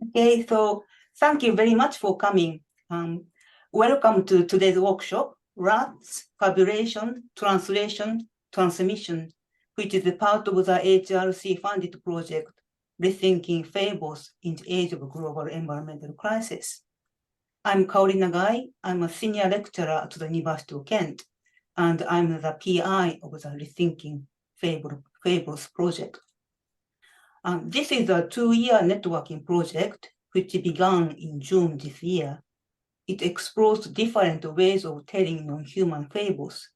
Okay, so thank you very much for coming. Welcome to today's workshop, Rats, Fabulation, Translation, Transmission, which is a part of the HRC-funded project, Rethinking Fables in the Age of Global Environmental Crisis. I'm Kaori Nagai. I'm a senior lecturer at the University of Kent, and I'm the PI of the Rethinking Fables project. This is a 2-year networking project which began in June this year. It explores different ways of telling non-human fables,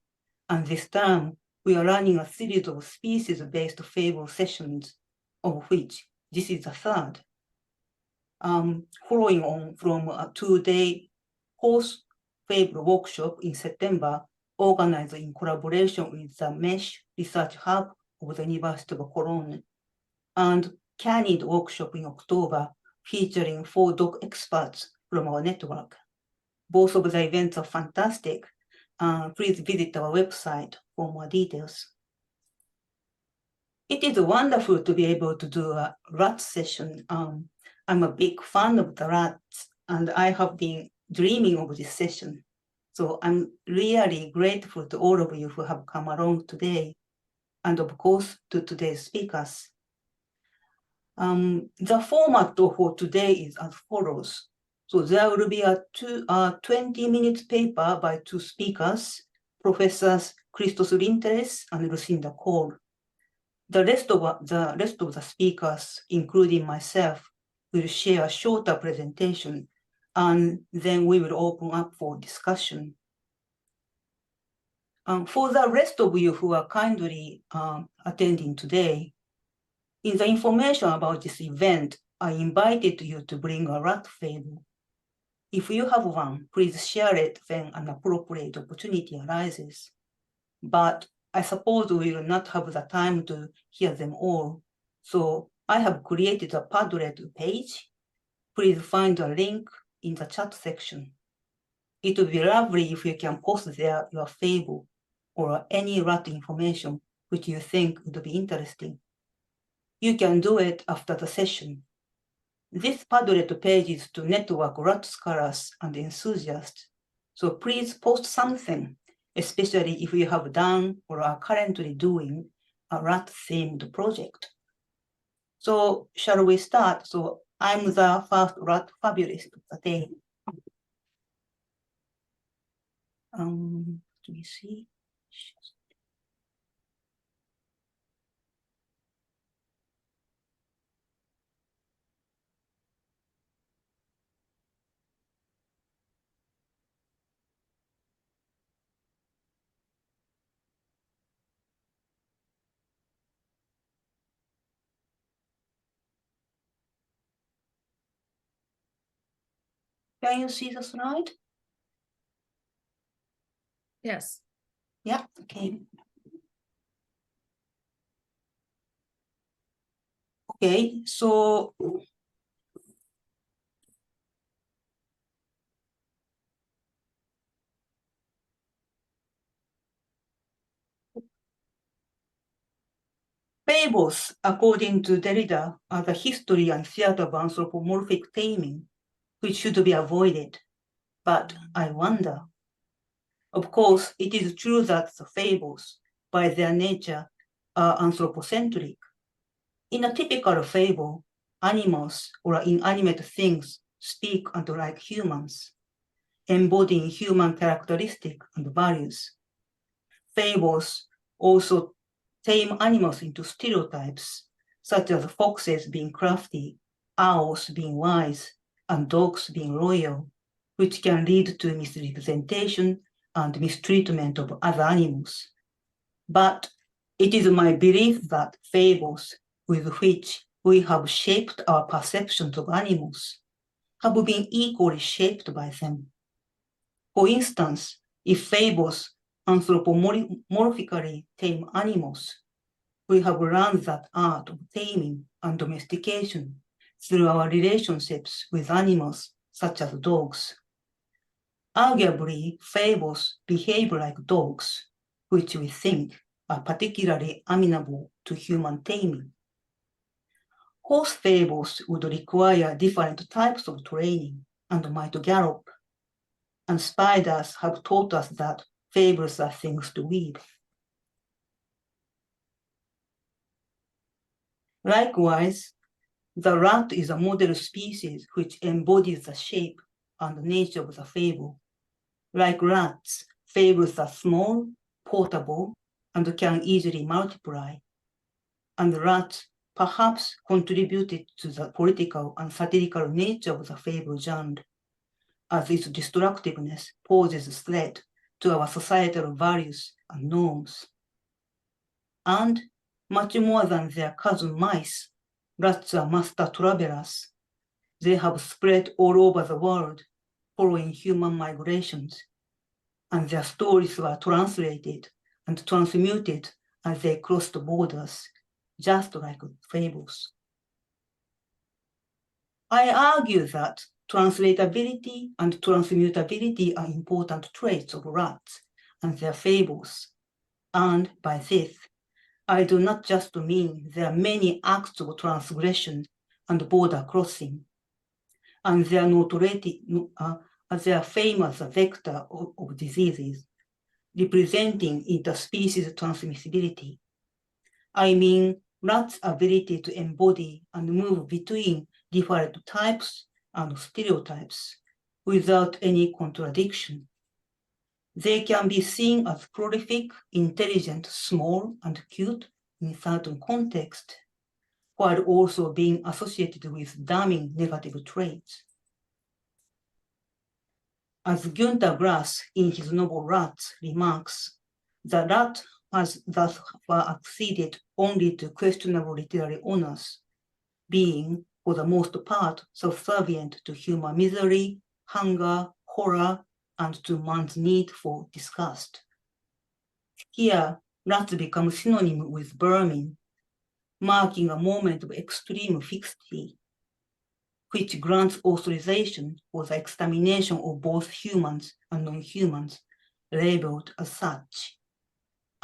and this term we are running a series of species-based fable sessions, of which this is the third. Following on from a 2-day post-fable workshop in September, organized in collaboration with the Mesh Research Hub of the University of Cologne, and Candid workshop in October, featuring 4 dog experts from our network. Both of the events are fantastic. Please visit our website for more details. It is wonderful to be able to do a rat session. I'm a big fan of the rats, and I have been dreaming of this session. So I'm really grateful to all of you who have come along today, and of course to today's speakers. The format for today is as follows. So there will be a 20-minute paper by 2 speakers, Professors Christos Linteres and Lucinda Cole. The rest of the speakers, including myself, will share a shorter presentation, and then we will open up for discussion. For the rest of you who are kindly attending today, in the information about this event, I invited you to bring a rat fable. If you have one, please share it when an appropriate opportunity arises. But I suppose we will not have the time to hear them all. So I have created a Padlet page. Please find a link in the chat section. It would be lovely if you can post there your fable or any rat information which you think would be interesting. You can do it after the session. This Padlet page is to network rat scholars and enthusiasts, so please post something, especially if you have done or are currently doing a rat-themed project. So shall we start? So I'm the first rat fabulist of the day. Let me see. Can you see the slide? Yes. Yeah, okay. Okay, so fables, according to Derrida, are the history and theater of anthropomorphic taming, which should be avoided. But I wonder. Of course, it is true that the fables, by their nature, are anthropocentric. In a typical fable, animals or inanimate things speak and like humans, embodying human characteristics and values. Fables also tame animals into stereotypes, such as foxes being crafty, owls being wise, and dogs being loyal, which can lead to misrepresentation and mistreatment of other animals. But it is my belief that fables with which we have shaped our perceptions of animals have been equally shaped by them. For instance, if fables anthropomorphically tame animals, we have learned that art of taming and domestication through our relationships with animals such as dogs. Arguably, fables behave like dogs, which we think are particularly amenable to human taming. course, fables would require different types of training and might gallop, and spiders have taught us that fables are things to weave. Likewise, the rat is a model species which embodies the shape and nature of the fable. Like rats, fables are small, portable, and can easily multiply. And rats perhaps contributed to the political and satirical nature of the fable genre, as its destructiveness poses a threat to our societal values and norms. And much more than their cousin mice, rats are master travelers. They have spread all over the world, following human migrations, and their stories were translated and transmuted as they crossed borders, just like fables. I argue that translatability and transmutability are important traits of rats and their fables, and by this, I do not just mean their many acts of transgression and border crossing, and their notoriety as their fame as a vector of diseases, representing interspecies transmissibility. I mean rats' ability to embody and move between different types and stereotypes without any contradiction. They can be seen as prolific, intelligent, small, and cute in certain context, while also being associated with damning negative traits. As Günter Grass in his novel Rats remarks, the rat has thus far acceded only to questionable literary honors, being, for the most part, subservient to human misery, hunger, horror, and to man's need for disgust. Here, rats become synonym with vermin, marking a moment of extreme fixity, which grants authorization for the extermination of both humans and non-humans, labeled as such.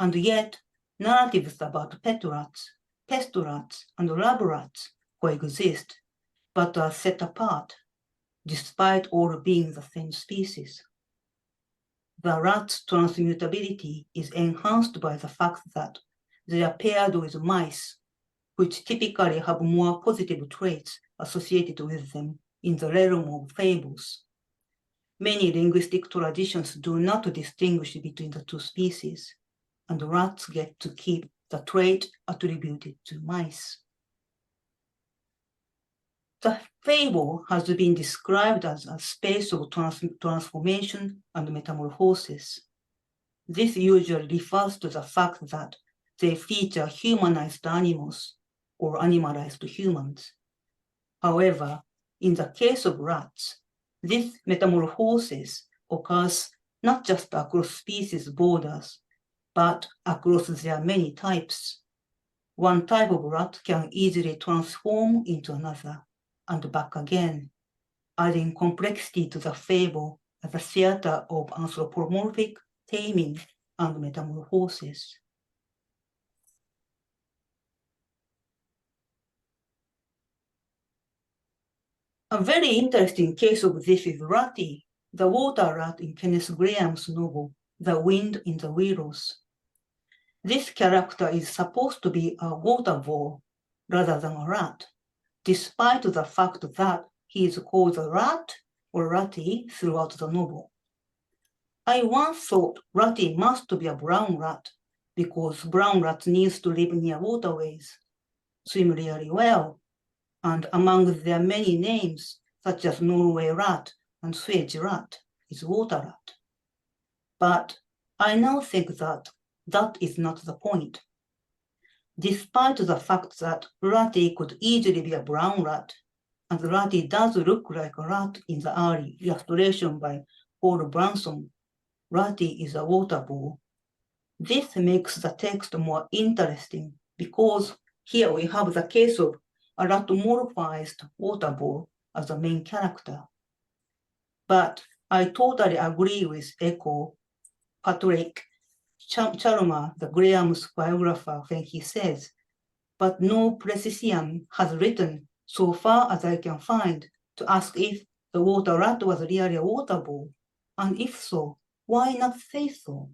And yet, narratives about pet rats, pest rats, and lab rats coexist, but are set apart, despite all being the same species. The rat's transmutability is enhanced by the fact that they are paired with mice, which typically have more positive traits associated with them in the realm of fables. Many linguistic traditions do not distinguish between the two species, and rats get to keep the trait attributed to mice. The fable has been described as a space of transformation and metamorphosis. This usually refers to the fact that they feature humanized animals or animalized humans. However, in the case of rats, this metamorphosis occurs not just across species borders, but across their many types. One type of rat can easily transform into another and back again, adding complexity to the fable as a theater of anthropomorphic taming and metamorphosis. A very interesting case of this is Ratty, the water rat in Kenneth Graham's novel, The Wind in the Willows. This character is supposed to be a water vole rather than a rat, despite the fact that he is called a rat or ratty throughout the novel. I once thought ratty must be a brown rat because brown rats need to live near waterways, swim really well, and among their many names, such as Norway rat and Swedish rat, is water rat. But I now think that that is not the point. Despite the fact that ratty could easily be a brown rat, and ratty does look like a rat in the early illustration by Paul Branson, ratty is a water vole. This makes the text more interesting because here we have the case of a rat-morphized water vole as the main character. But I totally agree with Echo Patrick Chalmers, the Graham's biographer, when he says but no precisian has written, so far as I can find, to ask if the water rat was really a water ball, and if so, why not say so?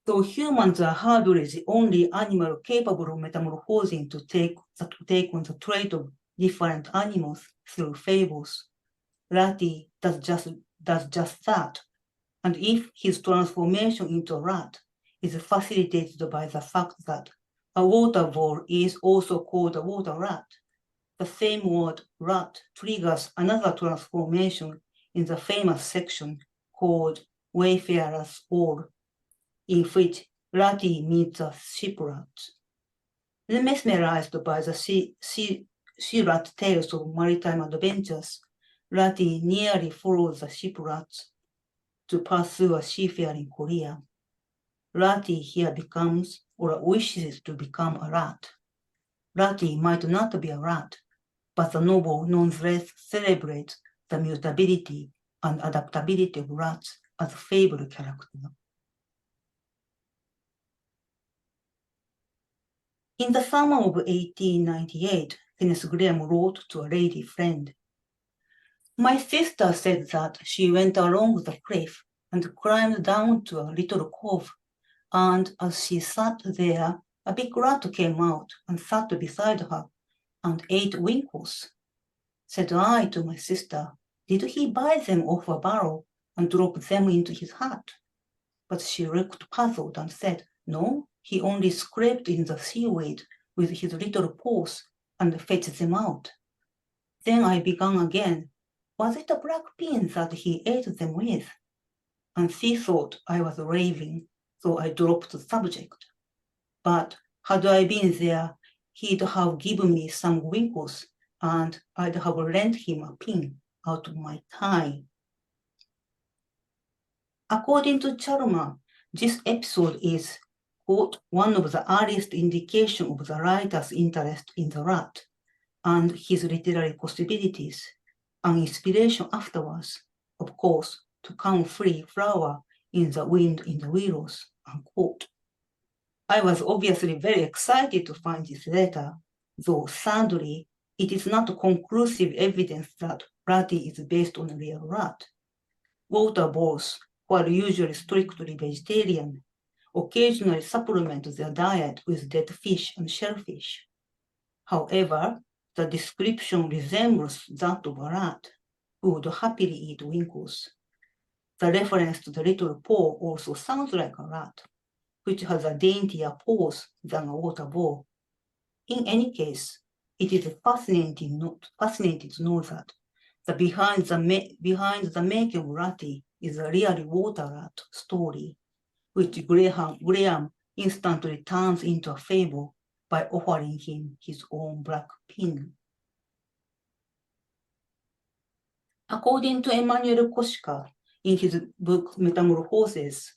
So humans are hardly the only animal capable of metamorphosing to take on the trait of different animals through fables. Ratty does just that, and if his transformation into a rat is facilitated by the fact that a water ball is also called a water rat, the same word rat triggers another transformation in the famous section called Wayfarer's Ball, in which Ratty meets a ship rat. Mesmerized by the sea rat tales of maritime adventures, Ratty nearly follows the ship rats to pursue a seafaring career. Ratty here becomes or wishes to become a rat. Ratty might not be a rat, but the novel nonetheless celebrates the mutability and adaptability of rats as fable characters. In the summer of 1898, Kenneth Graham wrote to a lady friend, "My sister said that she went along the cliff and climbed down to a little cove, and as she sat there, a big rat came out and sat beside her and ate winkles." Said I to my sister, "Did he buy them off a barrel and drop them into his hat?" But she looked puzzled and said, "No, he only scraped in the seaweed with his little paws and fetched them out." Then I began again. Was it a black bean that he ate them with? And she thought I was raving, so I dropped the subject. But had I been there, he'd have given me some winkles, and I'd have lent him a pin out of my tie. According to Chalmer, this episode is, quote, one of the earliest indications of the writer's interest in the rat and his literary possibilities, and inspiration afterwards, of course, to come free flower in the wind in the willows, unquote. I was obviously very excited to find this letter, though sadly, it is not conclusive evidence that Ratty is based on a real rat. Water balls, who are usually strictly vegetarian, occasionally supplement their diet with dead fish and shellfish. However, the description resembles that of a rat, who would happily eat winkles. The reference to the little paw also sounds like a rat, which has a daintier paws than a water ball. In any case, it is fascinating to know that behind the making of Ratty is a really water rat story, which Graham instantly turns into a fable by offering him his own black pin. According to Emmanuel Koshka, in his book Metamorphoses,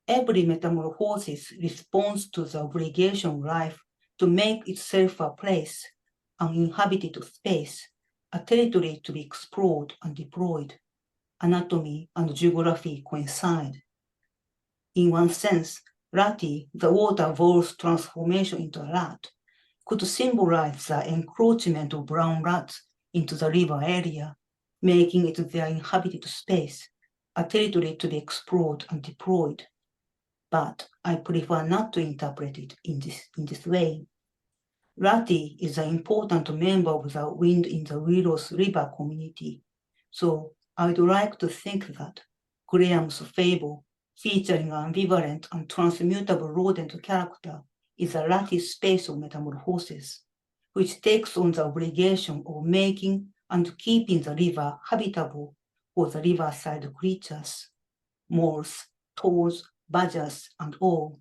every metamorphosis responds to the obligation of life to make itself a place, an inhabited space, a territory to be explored and deployed. Anatomy and geography coincide. In one sense, Ratty, the water ball's transformation into a rat, could symbolize the encroachment of brown rats into the river area, making it their inhabited space, a territory to be explored and deployed. But I prefer not to interpret it in this way. Ratty is an important member of the Wind in the Willows River community, so I'd like to think that Graham's fable, featuring an ambivalent and transmutable rodent character, is a Ratty space of metamorphosis, which takes on the obligation of making and keeping the river habitable for the riverside creatures, moles, toads, badgers, and all.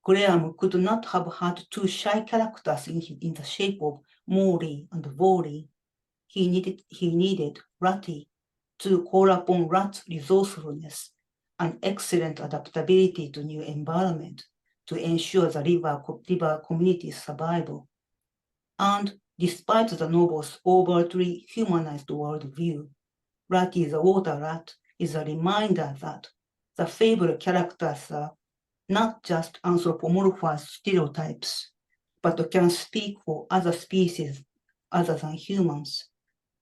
Graham could not have had two shy characters in the shape of Morley and Volley. He needed Ratty to call upon Rat's resourcefulness and excellent adaptability to new environment to ensure the river community's survival. And despite the novel's overtly humanized worldview, Ratty the water rat is a reminder that the fable characters are not just anthropomorphized stereotypes, but can speak for other species other than humans,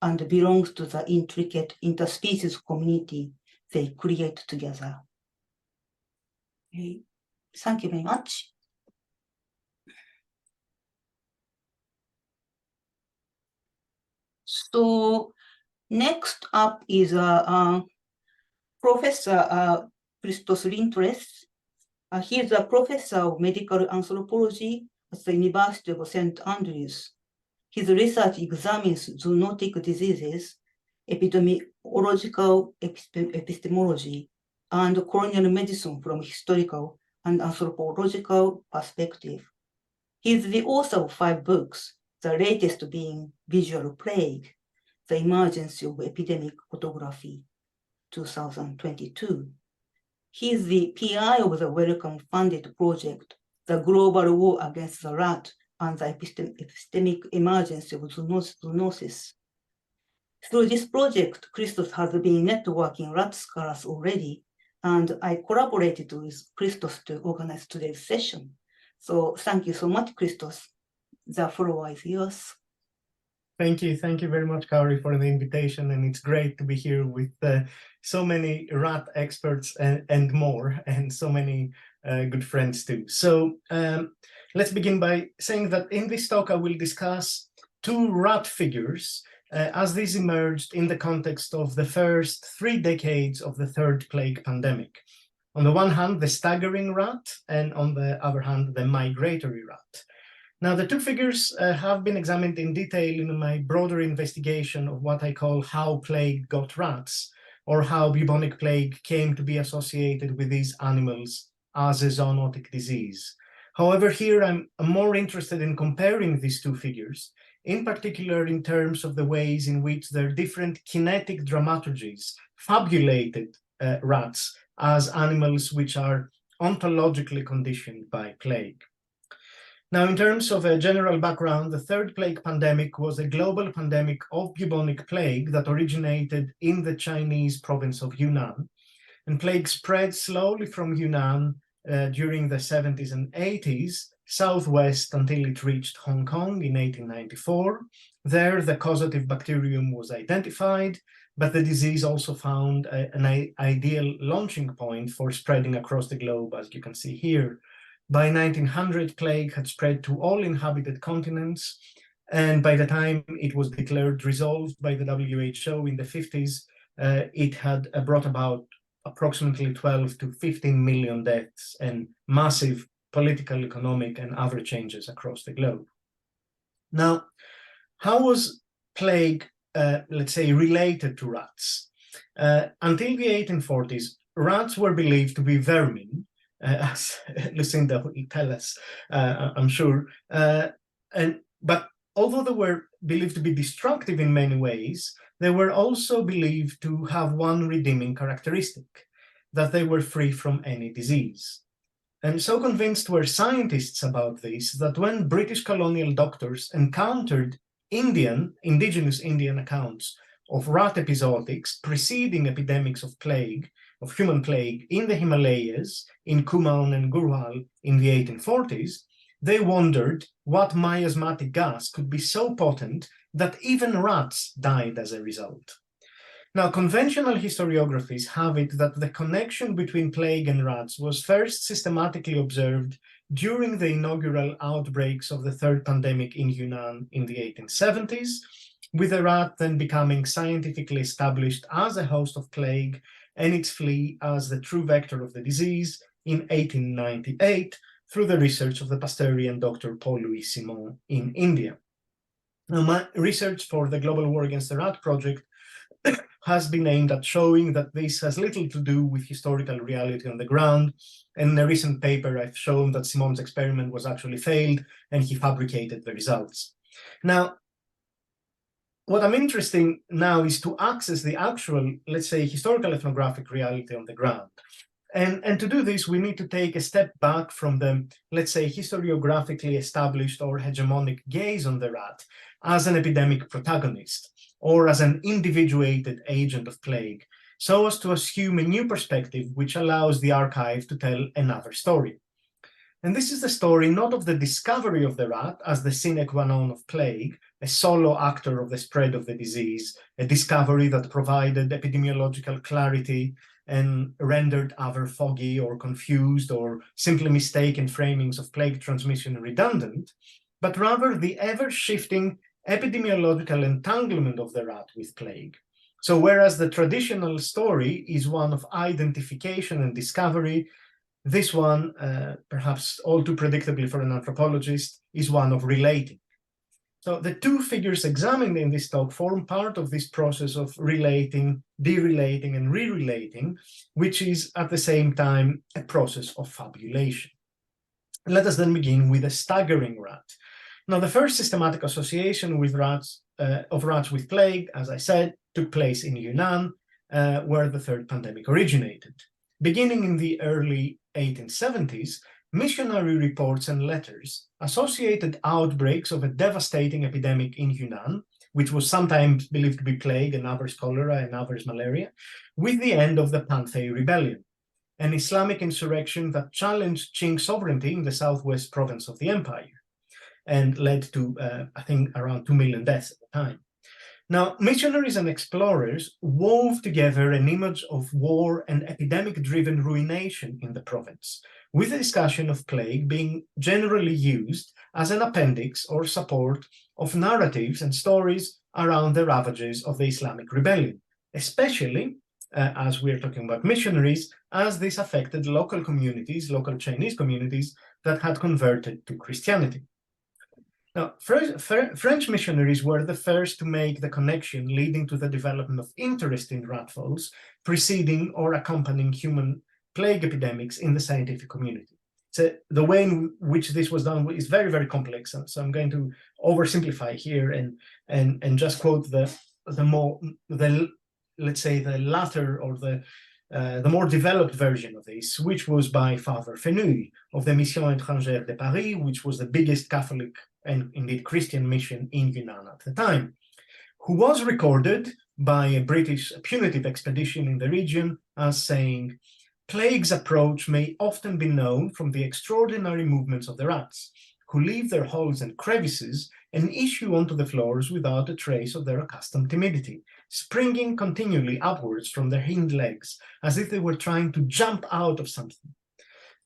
and belongs to the intricate interspecies community they create together. Okay. Thank you very much. So next up is Professor Christos Lintres. He is a professor of medical anthropology at the University of St. Andrews. His research examines zoonotic diseases, epidemiological epistemology, and colonial medicine from historical and anthropological perspective. He is the author of 5 books, the latest being Visual Plague, The Emergence of Epidemic Photography, 2022. He is the PI of the Wellcome-funded project, The Global War Against the Rat and the Epistemic Emergence of Zoonosis. Through this project, Christos has been networking rat scholars already, and I collaborated with Christos to organize today's session. So thank you so much, Christos. The floor is yours. Thank you very much, Kaori, for the invitation, and it's great to be here with so many rat experts and more, and so many good friends too. So let's begin by saying that in this talk I will discuss 2 rat figures as these emerged in the context of the first 3 decades of the 3rd plague pandemic. On the one hand, the staggering rat, and on the other hand, the migratory rat. Now, the 2 figures have been examined in detail in my broader investigation of what I call how plague got rats, or how bubonic plague came to be associated with these animals as a zoonotic disease. However, here I'm more interested in comparing these 2 figures, in particular in terms of the ways in which their different kinetic dramaturgies fabulated rats as animals which are ontologically conditioned by plague. Now, in terms of a general background, the 3rd plague pandemic was a global pandemic of bubonic plague that originated in the Chinese province of Yunnan. And plague spread slowly from Yunnan during the 70s and 80s, southwest until it reached Hong Kong in 1894. There, the causative bacterium was identified, but the disease also found an ideal launching point for spreading across the globe, as you can see here. By 1900, plague had spread to all inhabited continents, and by the time it was declared resolved by the WHO in the 50s, it had brought about approximately 12 to 15 million deaths and massive political, economic, and other changes across the globe. Now, how was plague, let's say, related to rats? Until the 1840s, rats were believed to be vermin, as Lucinda will tell us, I'm sure. But although they were believed to be destructive in many ways, they were also believed to have one redeeming characteristic, that they were free from any disease. And so convinced were scientists about this that when British colonial doctors encountered indigenous Indian accounts of rat epizootics preceding epidemics of plague, of human plague in the Himalayas, in Kumaon and Gurwal in the 1840s, they wondered what miasmatic gas could be so potent that even rats died as a result. Now, conventional historiographies have it that the connection between plague and rats was first systematically observed during the inaugural outbreaks of the 3rd pandemic in Yunnan in the 1870s, with the rat then becoming scientifically established as a host of plague and its flea as the true vector of the disease in 1898 through the research of the Pasteurian Dr. Paul-Louis Simon in India. Now, my research for the Global War Against the Rat project has been aimed at showing that this has little to do with historical reality on the ground. And in a recent paper, I've shown that Simon's experiment was actually failed and he fabricated the results. Now, what I'm interested now is to access the actual, let's say, historical ethnographic reality on the ground. And to do this, we need to take a step back from the, let's say, historiographically established or hegemonic gaze on the rat as an epidemic protagonist or as an individuated agent of plague, so as to assume a new perspective which allows the archive to tell another story. And this is the story not of the discovery of the rat as the sine qua non of plague, a solo actor of the spread of the disease, a discovery that provided epidemiological clarity and rendered other foggy or confused or simply mistaken framings of plague transmission redundant, but rather the ever-shifting epidemiological entanglement of the rat with plague. So whereas the traditional story is one of identification and discovery, this one, perhaps all too predictably for an anthropologist, is one of relating. So the two figures examined in this talk form part of this process of relating, derelating, and re-relating, which is at the same time a process of fabulation. Let us then begin with a staggering rat. Now, the first systematic association with rats, of rats with plague, as I said, took place in Yunnan, where the third pandemic originated. Beginning in the early 1870s, missionary reports and letters associated outbreaks of a devastating epidemic in Yunnan, which was sometimes believed to be plague and others cholera and others malaria, with the end of the Panthay Rebellion, an Islamic insurrection that challenged Qing sovereignty in the southwest province of the empire and led to, I think, around 2 million deaths at the time. Now, missionaries and explorers wove together an image of war and epidemic-driven ruination in the province, with the discussion of plague being generally used as an appendix or support of narratives and stories around the ravages of the Islamic rebellion, especially, as we're talking about missionaries, as this affected local communities, local Chinese communities that had converted to Christianity. Now, French missionaries were the first to make the connection leading to the development of interest in ratfalls, preceding or accompanying human plague epidemics in the scientific community. So the way in which this was done is very, very complex. So I'm going to oversimplify here and just quote let's say the latter or the more developed version of this, which was by Father Fenouil of the Mission Étrangère de Paris, which was the biggest Catholic and indeed Christian mission in Yunnan at the time, who was recorded by a British punitive expedition in the region as saying, "Plague's approach may often be known from the extraordinary movements of the rats, who leave their holes and crevices and issue onto the floors without a trace of their accustomed timidity, springing continually upwards from their hind legs, as if they were trying to jump out of something.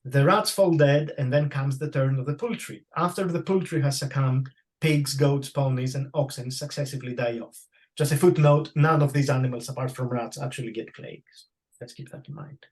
The rats fall dead, and then comes the turn of the poultry. After the poultry has succumbed, pigs, goats, ponies, and oxen successively die off." Just a footnote, none of these animals, apart from rats, actually get plagues. Let's keep that in mind.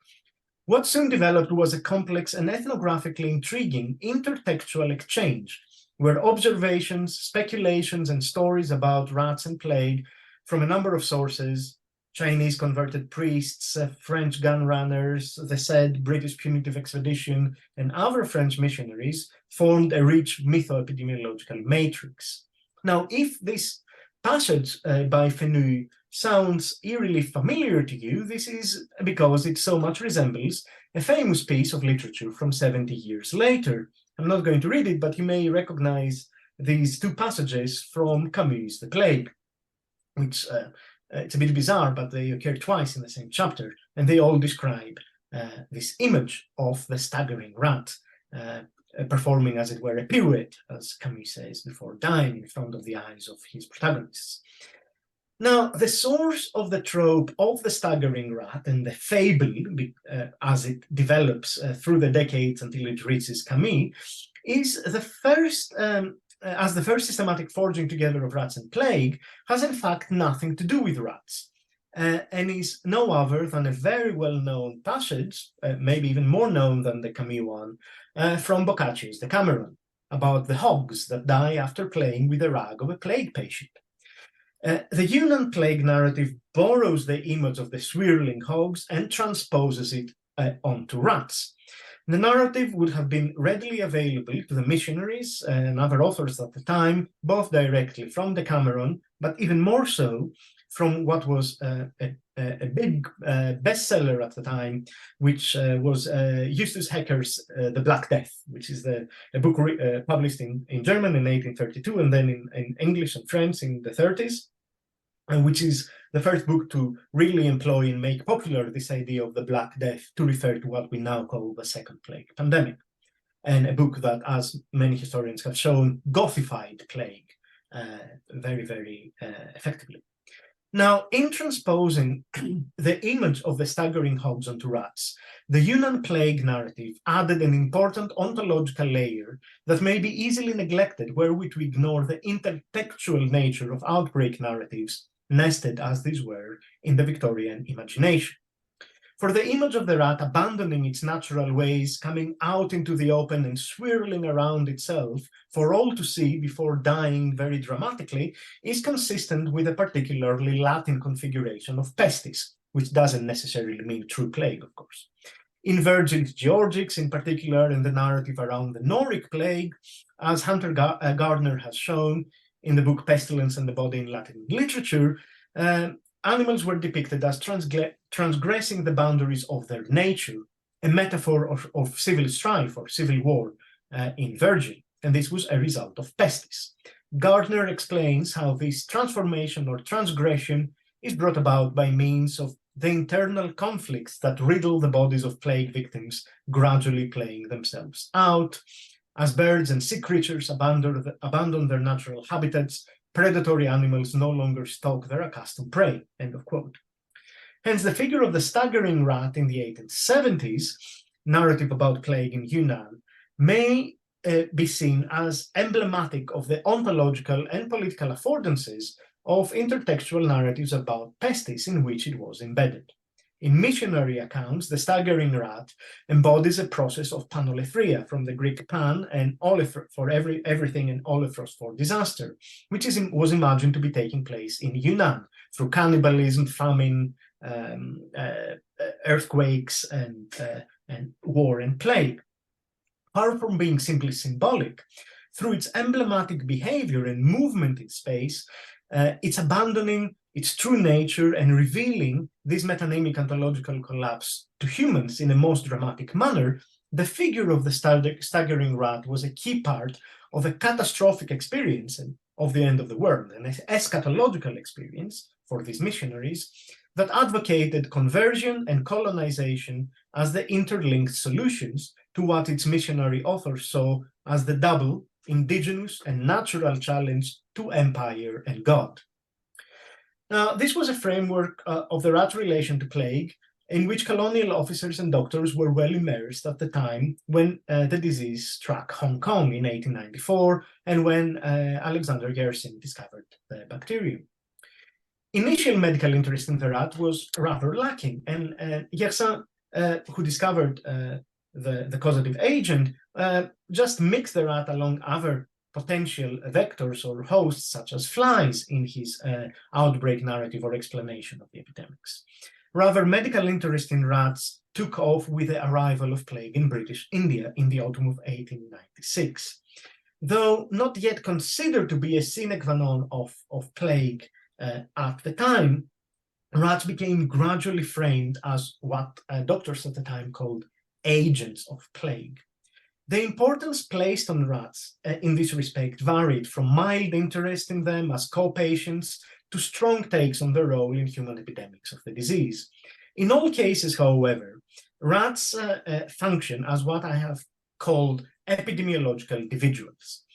What soon developed was a complex and ethnographically intriguing intertextual exchange, where observations, speculations, and stories about rats and plague from a number of sources, Chinese converted priests, French gun runners, the said British punitive expedition, and other French missionaries formed a rich mytho-epidemiological matrix. Now, if this passage by Fenouil sounds eerily familiar to you, this is because it so much resembles a famous piece of literature from 70 years later. I'm not going to read it, but you may recognize these two passages from Camus' The Plague, which it's a bit bizarre, but they occur twice in the same chapter, and they all describe this image of the staggering rat performing, as it were, a pirouette, as Camus says, before dying in front of the eyes of his protagonists. Now, the source of the trope of the staggering rat and the fable, as it develops through the decades until it reaches Camus, is the first as the first systematic forging together of rats and plague, has in fact nothing to do with rats, and is no other than a very well-known passage, maybe even more known than the Camus one, from Boccaccio's Decameron, about the hogs that die after playing with the rag of a plague patient. The Yunnan plague narrative borrows the image of the swirling hogs and transposes it onto rats. The narrative would have been readily available to the missionaries and other authors at the time, both directly from Decameron, but even more so from what was a big bestseller at the time, which was Justus Hecker's The Black Death, which is a book published in German in 1832 and then in English and French in the 30s, and which is the first book to really employ and make popular this idea of the Black Death to refer to what we now call the Second Plague Pandemic, and a book that, as many historians have shown, Gothified plague very, very effectively. Now, in transposing the image of the staggering hogs onto rats, the Yunnan plague narrative added an important ontological layer that may be easily neglected were we to ignore the intertextual nature of outbreak narratives, nested as these were in the Victorian imagination. For the image of the rat abandoning its natural ways, coming out into the open and swirling around itself for all to see before dying very dramatically, is consistent with a particularly Latin configuration of pestis, which doesn't necessarily mean true plague, of course. In Virgil's Georgics, in particular, and the narrative around the Noric plague, as Hunter Gardner has shown in the book Pestilence and the Body in Latin Literature, animals were depicted as transgressing the boundaries of their nature, a metaphor of civil strife or civil war in Virgil, and this was a result of pestis. Gardner explains how this transformation or transgression is brought about by means of the internal conflicts that riddle the bodies of plague victims, gradually playing themselves out. As birds and sea creatures abandon their natural habitats, predatory animals no longer stalk their accustomed prey, end of quote. Hence, the figure of the staggering rat in the 1870s, narrative about plague in Yunnan, may be seen as emblematic of the ontological and political affordances of intertextual narratives about pestis in which it was embedded. In missionary accounts, the staggering rat embodies a process of panolethria, from the Greek pan and olethros for everything and olethros for disaster, which was imagined to be taking place in Yunnan through cannibalism, famine, earthquakes, and war and plague. Far from being simply symbolic, through its emblematic behavior and movement in space, it's abandoning its true nature and revealing this metonymic ontological collapse to humans in a most dramatic manner. The figure of the staggering rat was a key part of a catastrophic experience of the end of the world, an eschatological experience for these missionaries that advocated conversion and colonization as the interlinked solutions to what its missionary authors saw as the double indigenous and natural challenge to empire and God. Now, this was a framework of the rat's relation to plague, in which colonial officers and doctors were well immersed at the time when the disease struck Hong Kong in 1894 and when Alexander Yersin discovered the bacterium. Initial medical interest in the rat was rather lacking, and Yersin, who discovered the causative agent, just mixed the rat along other potential vectors or hosts, such as flies, in his outbreak narrative or explanation of the epidemics. Rather, medical interest in rats took off with the arrival of plague in British India in the autumn of 1896. Though not yet considered to be a sine qua non of plague at the time, rats became gradually framed as what doctors at the time called agents of plague. The importance placed on rats in this respect varied from mild interest in them as co-patients to strong takes on their role in human epidemics of the disease. In all cases, however, rats function as what I have called epidemiological individuals.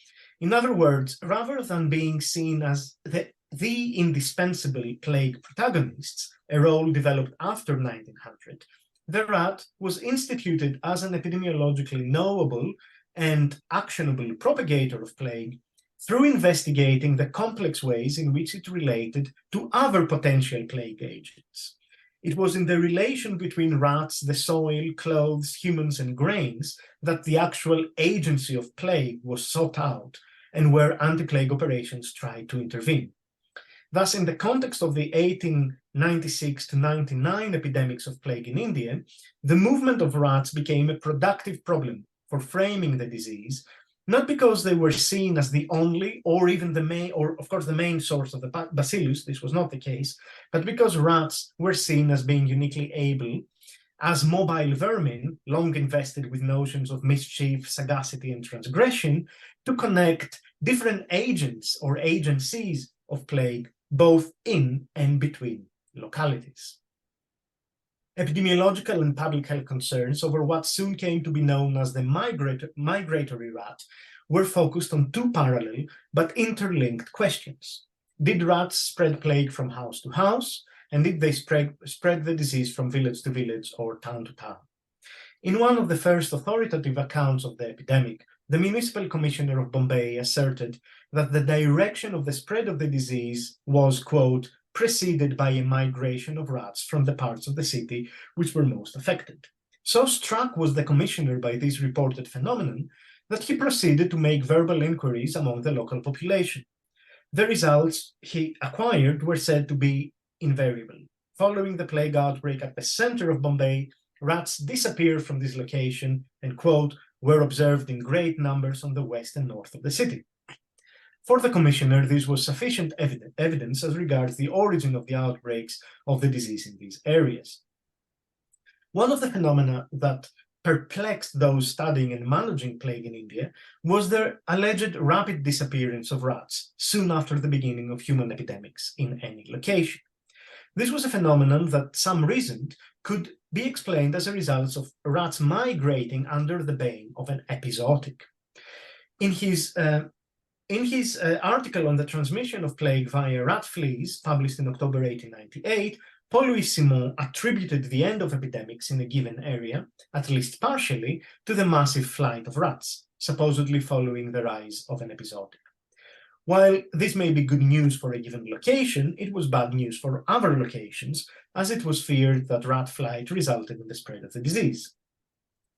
In other words, rather than being seen as the indispensable plague protagonists, a role developed after 1900, the rat was instituted as an epidemiologically knowable and actionable propagator of plague through investigating the complex ways in which it related to other potential plague agents. It was in the relation between rats, the soil, clothes, humans, and grains that the actual agency of plague was sought out and where anti-plague operations tried to intervene. Thus, in the context of the 1896 to 99 epidemics of plague in India, the movement of rats became a productive problem for framing the disease, not because they were seen as the only or even the main, or of course the main source of the bacillus, this was not the case, but because rats were seen as being uniquely able, as mobile vermin, long invested with notions of mischief, sagacity, and transgression, to connect different agents or agencies of plague both in and between localities. Epidemiological and public health concerns over what soon came to be known as the migratory rat were focused on two parallel but interlinked questions. Did rats spread plague from house to house? And did they spread the disease from village to village or town to town? In one of the first authoritative accounts of the epidemic, the Municipal Commissioner of Bombay asserted that the direction of the spread of the disease was, quote, preceded by a migration of rats from the parts of the city which were most affected. So struck was the commissioner by this reported phenomenon that he proceeded to make verbal inquiries among the local population. The results he acquired were said to be invariable. Following the plague outbreak at the center of Bombay, rats disappeared from this location and, quote, were observed in great numbers on the west and north of the city. For the commissioner, this was sufficient evidence as regards the origin of the outbreaks of the disease in these areas. One of the phenomena that perplexed those studying and managing plague in India was the alleged rapid disappearance of rats soon after the beginning of human epidemics in any location. This was a phenomenon that some reasoned could be explained as a result of rats migrating under the bane of an epizootic. In his article on the transmission of plague via rat fleas, published in October 1898, Paul-Louis Simon attributed the end of epidemics in a given area, at least partially, to the massive flight of rats, supposedly following the rise of an epizootic. While this may be good news for a given location, it was bad news for other locations, as it was feared that rat flight resulted in the spread of the disease.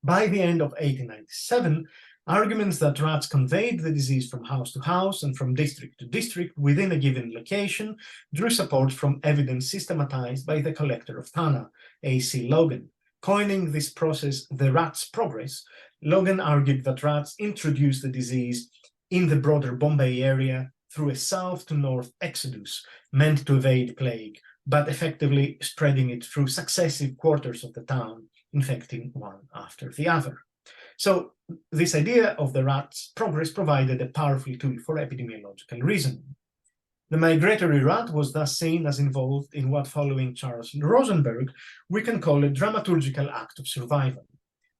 By the end of 1897, arguments that rats conveyed the disease from house to house and from district to district within a given location drew support from evidence systematized by the collector of Thana, A.C. Logan. Coining this process the rat's progress, Logan argued that rats introduced the disease in the broader Bombay area through a south to north exodus meant to evade plague, but effectively spreading it through successive quarters of the town, infecting one after the other. So this idea of the rat's progress provided a powerful tool for epidemiological reasoning. The migratory rat was thus seen as involved in what, following Charles Rosenberg, we can call a dramaturgical act of survival.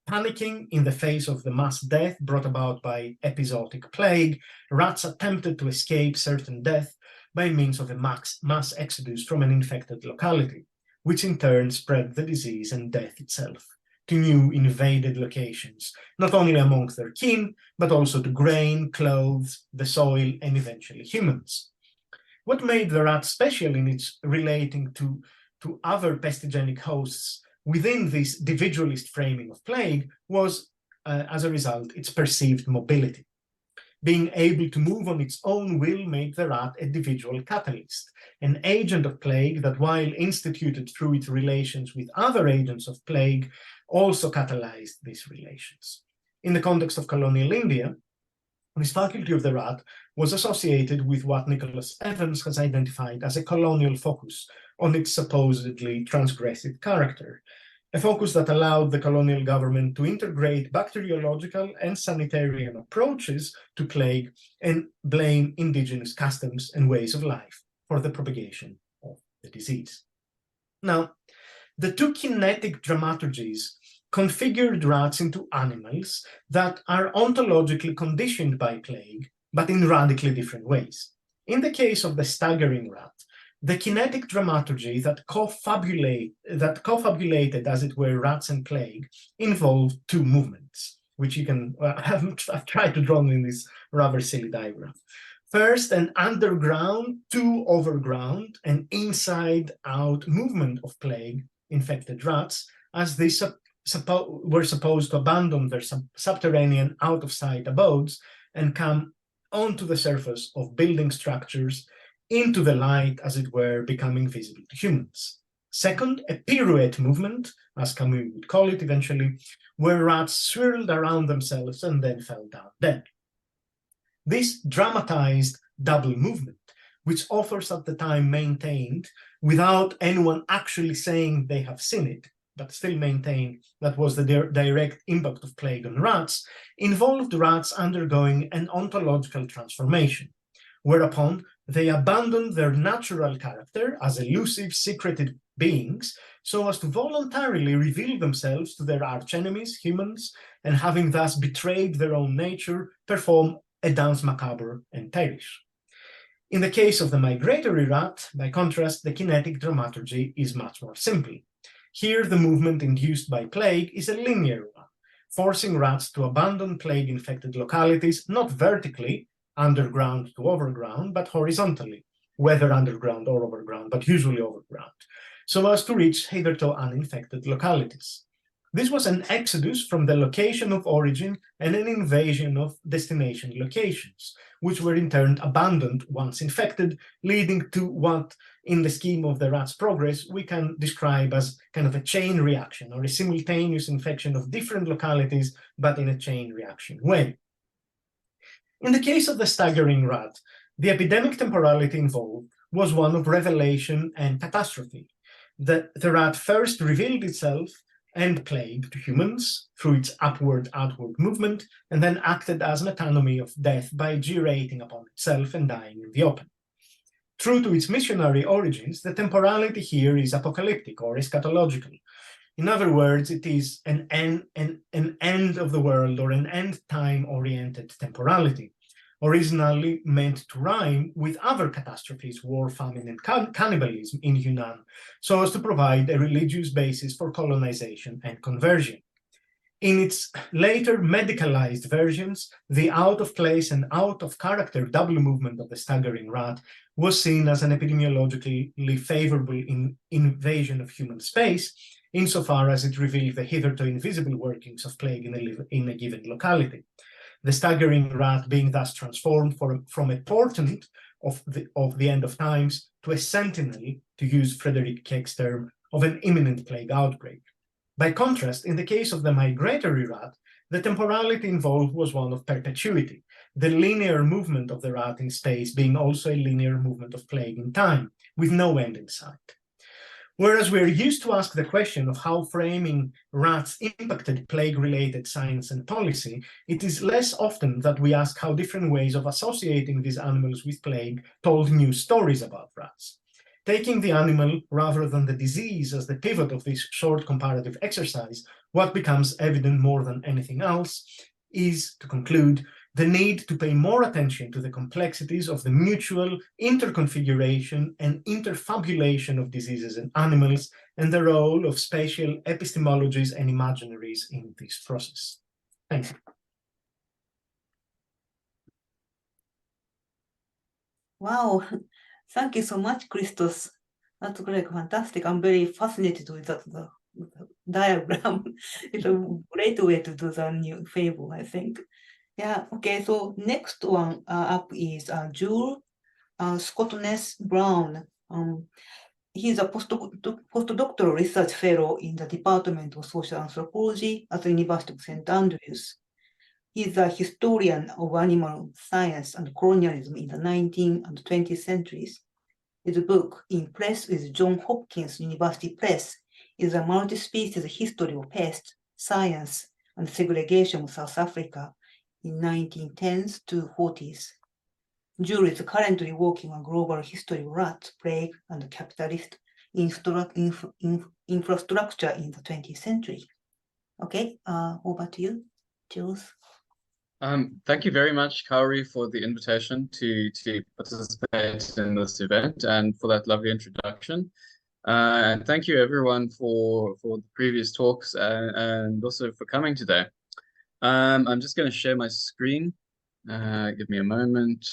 Panicking in the face of the mass death brought about by epizootic plague, rats attempted to escape certain death by means of a mass exodus from an infected locality, which in turn spread the disease and death itself to new invaded locations, not only amongst their kin, but also to grain, clothes, the soil, and eventually humans. What made the rat special in its relating to other pestigenic hosts within this individualist framing of plague was, as a result, its perceived mobility. Being able to move on its own will made the rat a individual catalyst, an agent of plague that, while instituted through its relations with other agents of plague, also catalyzed these relations. In the context of colonial India, this faculty of the rat was associated with what Nicholas Evans has identified as a colonial focus on its supposedly transgressive character, a focus that allowed the colonial government to integrate bacteriological and sanitarian approaches to plague and blame indigenous customs and ways of life for the propagation of the disease. Now, the two kinetic dramaturgies configured rats into animals that are ontologically conditioned by plague, but in radically different ways. In the case of the staggering rat, the kinetic dramaturgy that co-fabulated, as it were, rats and plague involved two movements, which you can, I've tried to draw in this rather silly diagram. First, an underground to overground and inside-out movement of plague-infected rats, as they were supposed to abandon their subterranean out-of-sight abodes and come onto the surface of building structures into the light, as it were, becoming visible to humans. Second, a pirouette movement, as Camus would call it eventually, where rats swirled around themselves and then fell down dead. This dramatized double movement, which authors at the time maintained, without anyone actually saying they have seen it, but still maintain that was the direct impact of plague on rats, involved rats undergoing an ontological transformation, whereupon They abandon their natural character as elusive, secreted beings so as to voluntarily reveal themselves to their archenemies, humans, and having thus betrayed their own nature, perform a dance macabre and perish. In the case of the migratory rat, by contrast, the kinetic dramaturgy is much more simple. Here, the movement induced by plague is a linear one, forcing rats to abandon plague-infected localities not vertically, underground to overground, but horizontally, whether underground or overground, but usually overground, so as to reach hitherto uninfected localities. This was an exodus from the location of origin and an invasion of destination locations, which were in turn abandoned once infected, leading to what, in the scheme of the rat's progress, we can describe as kind of a chain reaction or a simultaneous infection of different localities, but in a chain reaction way. In the case of the staggering rat, the epidemic temporality involved was one of revelation and catastrophe. The rat first revealed itself and plague to humans through its upward-outward movement, and then acted as an metonymy of death by gyrating upon itself and dying in the open. True to its missionary origins, the temporality here is apocalyptic or eschatological. In other words, it is an end of the world or an end-time-oriented temporality, originally meant to rhyme with other catastrophes, war, famine, and cannibalism in Yunnan, so as to provide a religious basis for colonization and conversion. In its later medicalized versions, the out-of-place and out-of-character double movement of the staggering rat was seen as an epidemiologically favorable invasion of human space, insofar as it revealed the hitherto invisible workings of plague in a given locality. The staggering rat being thus transformed from a portent of the end of times to a sentinel, to use Frederick Keck's term, of an imminent plague outbreak. By contrast, in the case of the migratory rat, the temporality involved was one of perpetuity, the linear movement of the rat in space being also a linear movement of plague in time, with no end in sight. Whereas we're used to ask the question of how framing rats impacted plague-related science and policy, it is less often that we ask how different ways of associating these animals with plague told new stories about rats. Taking the animal rather than the disease as the pivot of this short comparative exercise, what becomes evident more than anything else is, to conclude, the need to pay more attention to the complexities of the mutual interconfiguration and interfabulation of diseases and animals, and the role of spatial epistemologies and imaginaries in this process. Thank you. Wow, thank you so much, Christos. That's great, fantastic. I'm very fascinated with the diagram. It's a great way to do the new fable, I think. Yeah, okay, so next one up is Jules Scott-Ness Brown. He's a postdoctoral research fellow in the Department of Social Anthropology at the University of St. Andrews. He's a historian of animal science and colonialism in the 19th and 20th centuries. His book, In Press with Johns Hopkins University Press, is a multi-species history of pest, science, and segregation of South Africa in 1910s to 40s. Jules is currently working on global history of rats, plague, and capitalist infrastructure in the 20th century. Okay, over to you, Jules. Thank you very much, Kaori, for the invitation to participate in this event and for that lovely introduction. And thank you, everyone, for the previous talks and also for coming today. I'm just going to share my screen. Give me a moment.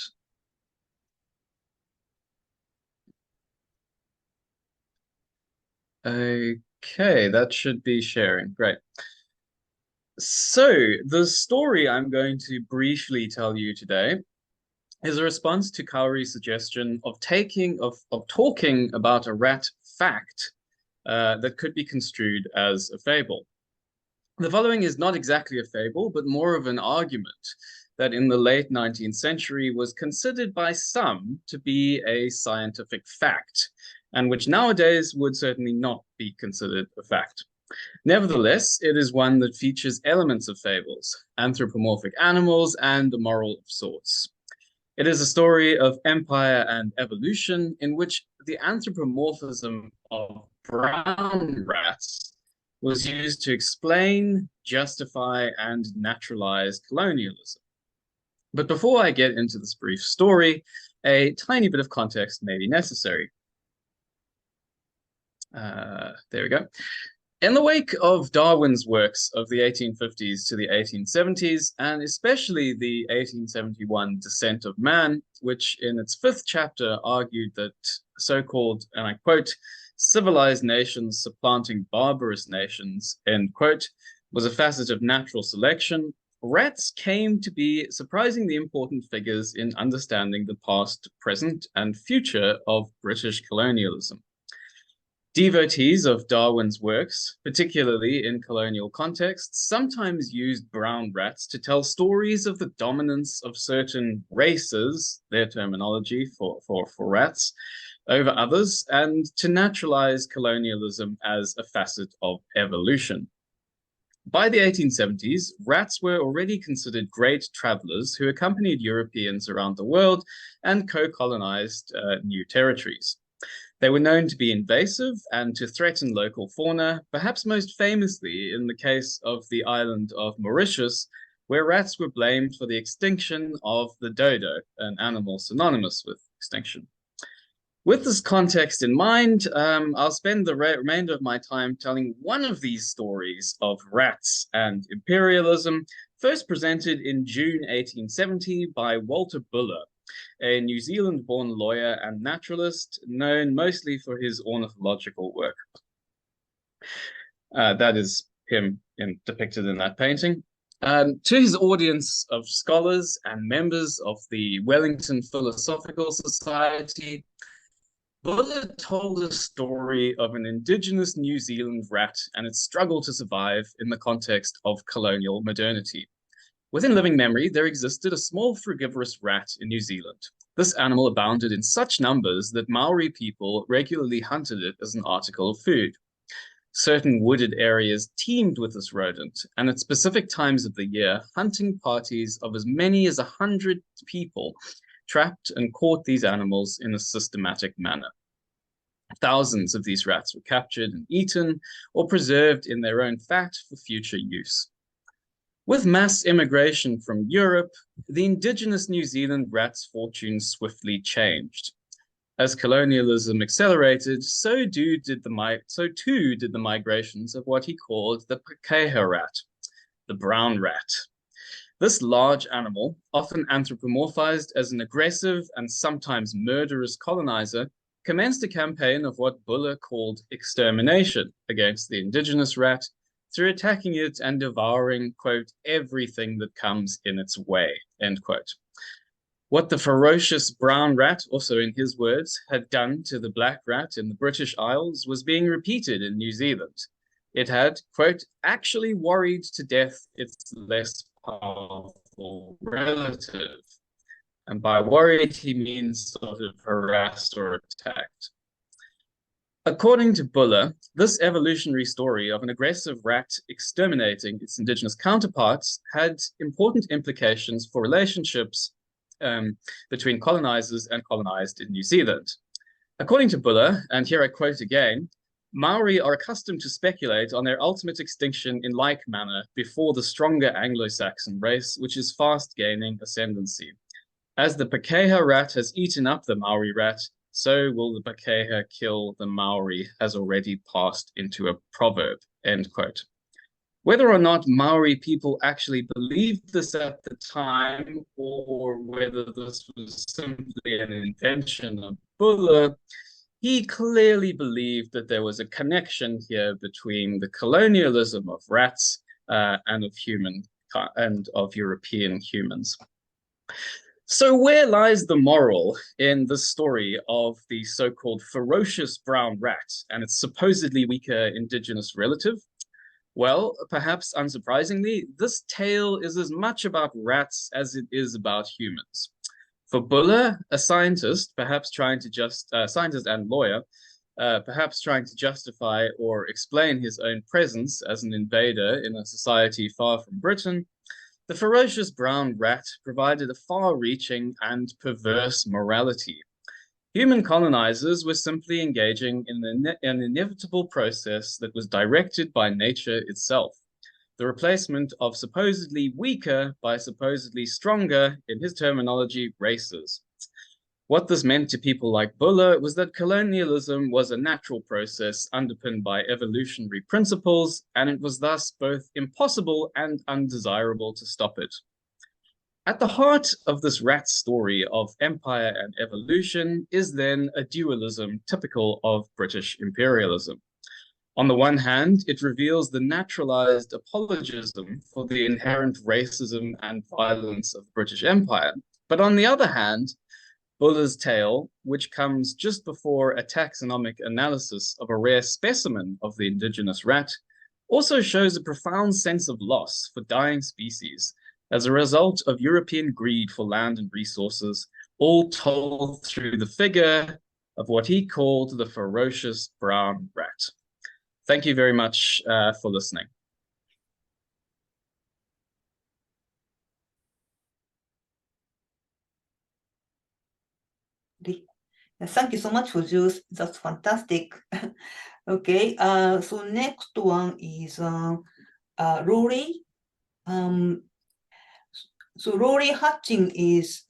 Okay, that should be sharing. Great. So the story I'm going to briefly tell you today is a response to Kaori's suggestion of talking about a rat fact that could be construed as a fable. The following is not exactly a fable, but more of an argument that in the late 19th century was considered by some to be a scientific fact, and which nowadays would certainly not be considered a fact. Nevertheless, it is one that features elements of fables, anthropomorphic animals, and a moral of sorts. It is a story of empire and evolution in which the anthropomorphism of brown rats was used to explain, justify, and naturalize colonialism. But before I get into this brief story, a tiny bit of context may be necessary. There we go. In the wake of Darwin's works of the 1850s to the 1870s, and especially the 1871 Descent of Man, which in its fifth chapter argued that so-called, and I quote, civilized nations supplanting barbarous nations, end quote, was a facet of natural selection, rats came to be surprisingly important figures in understanding the past, present, and future of British colonialism. Devotees of Darwin's works, particularly in colonial contexts, sometimes used brown rats to tell stories of the dominance of certain races, their terminology for rats, over others, and to naturalize colonialism as a facet of evolution. By the 1870s, rats were already considered great travelers who accompanied Europeans around the world and co-colonized new territories. They were known to be invasive and to threaten local fauna, perhaps most famously in the case of the island of Mauritius, where rats were blamed for the extinction of the dodo, an animal synonymous with extinction. With this context in mind, I'll spend the remainder of my time telling one of these stories of rats and imperialism, first presented in June 1870 by Walter Buller, a New Zealand-born lawyer and naturalist known mostly for his ornithological work. That is him depicted in that painting. To his audience of scholars and members of the Wellington Philosophical Society, Buller told a story of an indigenous New Zealand rat and its struggle to survive in the context of colonial modernity. Within living memory, there existed a small frugivorous rat in New Zealand. This animal abounded in such numbers that Maori people regularly hunted it as an article of food. Certain wooded areas teemed with this rodent, and at specific times of the year, hunting parties of as many as 100 people trapped and caught these animals in a systematic manner. Thousands of these rats were captured and eaten or preserved in their own fat for future use. With mass immigration from Europe, the indigenous New Zealand rat's fortune swiftly changed. As colonialism accelerated, so too did the migrations of what he called the Pakeha rat, the brown rat. This large animal, often anthropomorphized as an aggressive and sometimes murderous colonizer, commenced a campaign of what Buller called extermination against the indigenous rat, through attacking it and devouring, quote, everything that comes in its way, end quote. What the ferocious brown rat, also in his words, had done to the black rat in the British Isles was being repeated in New Zealand. It had, quote, actually worried to death its less powerful relative. And by worried, he means sort of harassed or attacked. According to Buller, this evolutionary story of an aggressive rat exterminating its indigenous counterparts had important implications for relationships between colonizers and colonized in New Zealand. According to Buller, and here I quote again, Maori are accustomed to speculate on their ultimate extinction in like manner before the stronger Anglo-Saxon race, which is fast gaining ascendancy. As the Pakeha rat has eaten up the Maori rat, so will the Pakeha kill the Maori has already passed into a proverb, end quote. Whether or not Maori people actually believed this at the time, or whether this was simply an invention of Buller, he clearly believed that there was a connection here between the colonialism of rats and of European humans. So where lies the moral in the story of the so-called ferocious brown rat and its supposedly weaker indigenous relative? Well, perhaps unsurprisingly, this tale is as much about rats as it is about humans. For Buller, a scientist, scientist and lawyer, perhaps trying to justify or explain his own presence as an invader in a society far from Britain, The ferocious brown rat provided a far-reaching and perverse morality. Human colonizers were simply engaging in an inevitable process that was directed by nature itself. The replacement of supposedly weaker by supposedly stronger, in his terminology, races. What this meant to people like Buller was that colonialism was a natural process underpinned by evolutionary principles, and it was thus both impossible and undesirable to stop it. At the heart of this rat story of empire and evolution is then a dualism typical of British imperialism. On the one hand, it reveals the naturalized apologism for the inherent racism and violence of British Empire. But on the other hand, Buller's tale, which comes just before a taxonomic analysis of a rare specimen of the indigenous rat, also shows a profound sense of loss for dying species as a result of European greed for land and resources, all told through the figure of what he called the ferocious brown rat. Thank you very much for listening. Thank you so much for Juice. That's fantastic. Okay, so next one is Rory. So Rory Hutchings is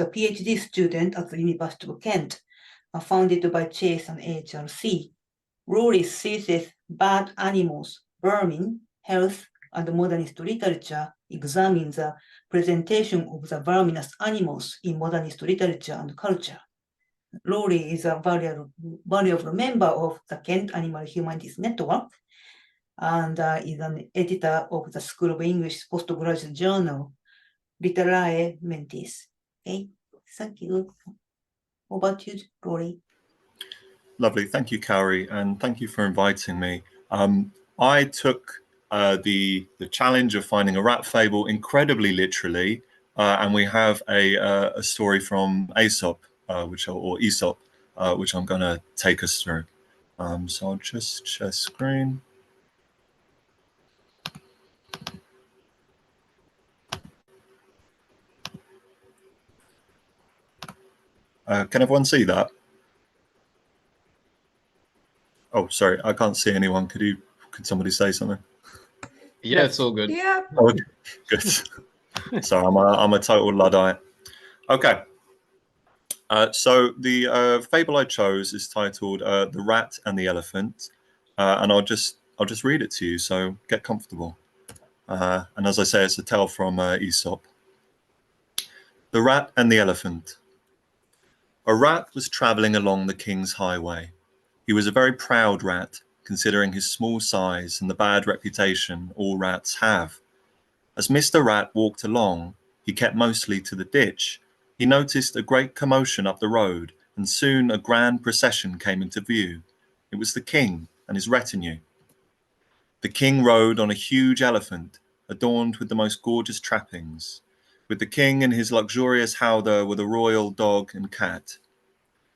a PhD student at the University of Kent, founded by Chase and HRC. Rory's thesis, Bad Animals, Vermin, Health, and Modernist Literature, examines the presentation of the verminous animals in modernist literature and culture. Rory is a valuable member of the Kent Animal Humanities Network and is an editor of the School of English postgraduate journal, Literae Mentis. Okay, thank you. Over to you, Rory. Lovely. Thank you, Kaori, and thank you for inviting me. I took the challenge of finding a rat fable incredibly literally, and we have a story from Aesop, which I'm going to take us through. So I'll just share screen. Can everyone see that? Oh, sorry, I can't see anyone. Could somebody say something? Yeah, it's all good. Yeah. Oh, good. So I'm a total Luddite. Okay. So the fable I chose is titled "The Rat and the Elephant," and I'll just read it to you. So get comfortable. And as I say, it's a tale from Aesop. The Rat and the Elephant. A rat was traveling along the king's highway. He was a very proud rat, considering his small size and the bad reputation all rats have. As Mr. Rat walked along, he kept mostly to the ditch. He noticed a great commotion up the road, and soon a grand procession came into view. It was the king and his retinue. The king rode on a huge elephant, adorned with the most gorgeous trappings. With the king in his luxurious howdah were the royal dog and cat.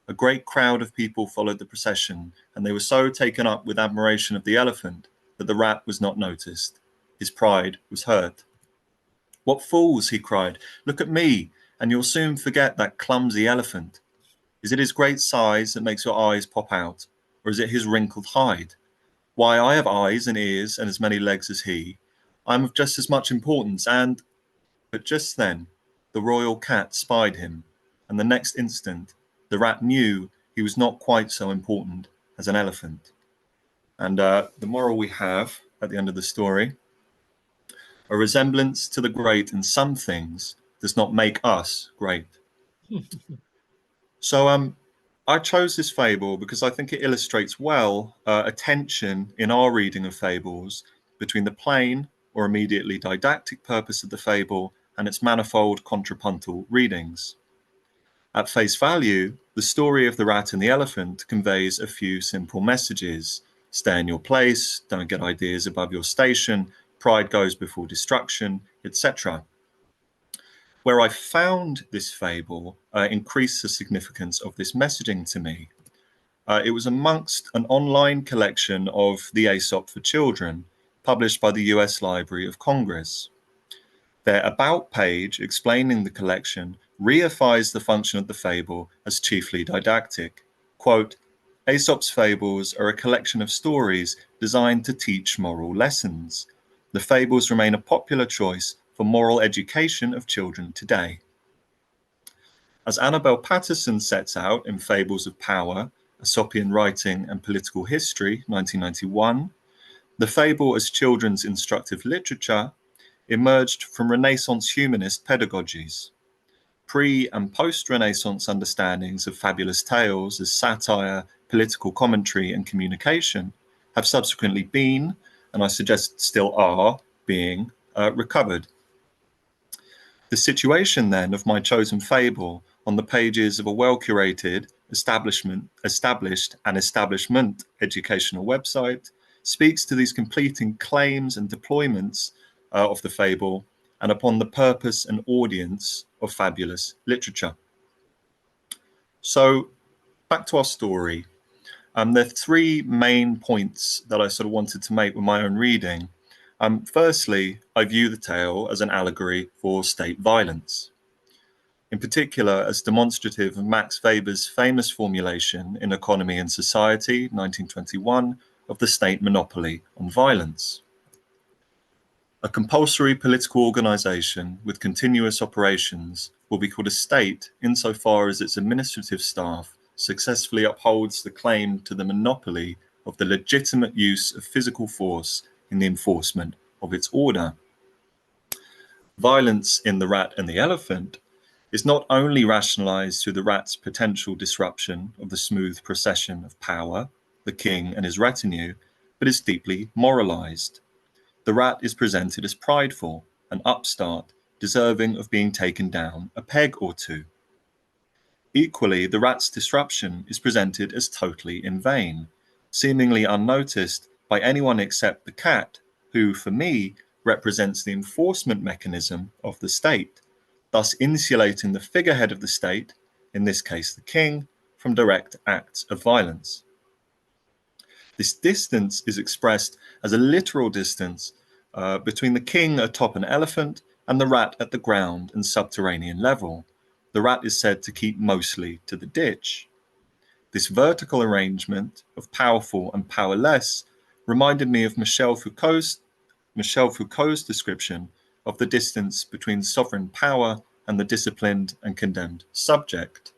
A great crowd of people followed the procession, and they were so taken up with admiration of the elephant that the rat was not noticed. His pride was hurt. "What fools," he cried, "look at me, and you'll soon forget that clumsy elephant. Is it his great size that makes your eyes pop out, or is it his wrinkled hide? Why, I have eyes and ears and as many legs as he. I'm of just as much importance, and—" But just then the royal cat spied him, and the next instant the rat knew he was not quite so important as an elephant. And the moral we have at the end of the story: a resemblance to the great in some things does not make us great. So I chose this fable because I think it illustrates well a tension in our reading of fables between the plain or immediately didactic purpose of the fable and its manifold contrapuntal readings. At face value, the story of the rat and the elephant conveys a few simple messages. Stay in your place, don't get ideas above your station, pride goes before destruction, etc. Where I found this fable increased the significance of this messaging to me. It was amongst an online collection of the Aesop for Children, published by the US Library of Congress. Their about page explaining the collection reifies the function of the fable as chiefly didactic. Quote, Aesop's fables are a collection of stories designed to teach moral lessons. The fables remain a popular choice for moral education of children today. As Annabel Patterson sets out in Fables of Power, Aesopian Writing and Political History, 1991, the fable as children's instructive literature emerged from Renaissance humanist pedagogies. Pre- and post-Renaissance understandings of fabulous tales as satire, political commentary, and communication have subsequently been, and I suggest still are, being recovered. The situation then of my chosen fable on the pages of a well-curated established and establishment educational website speaks to these completing claims and deployments of the fable and upon the purpose and audience of fabulous literature. So back to our story. There are three main points that I sort of wanted to make with my own reading. Firstly, I view the tale as an allegory for state violence, in particular as demonstrative of Max Weber's famous formulation in Economy and Society, 1921, of the state monopoly on violence. A compulsory political organization with continuous operations will be called a state insofar as its administrative staff successfully upholds the claim to the monopoly of the legitimate use of physical force in the enforcement of its order. Violence in The Rat and the Elephant is not only rationalized through the rat's potential disruption of the smooth procession of power, the king and his retinue, but is deeply moralized. The rat is presented as prideful, an upstart, deserving of being taken down a peg or two. Equally, the rat's disruption is presented as totally in vain, seemingly unnoticed by anyone except the cat, who, for me, represents the enforcement mechanism of the state, thus insulating the figurehead of the state, in this case the king, from direct acts of violence. This distance is expressed as a literal distance between the king atop an elephant and the rat at the ground and subterranean level. The rat is said to keep mostly to the ditch. This vertical arrangement of powerful and powerless reminded me of Michel Foucault's description of the distance between sovereign power and the disciplined and condemned subject.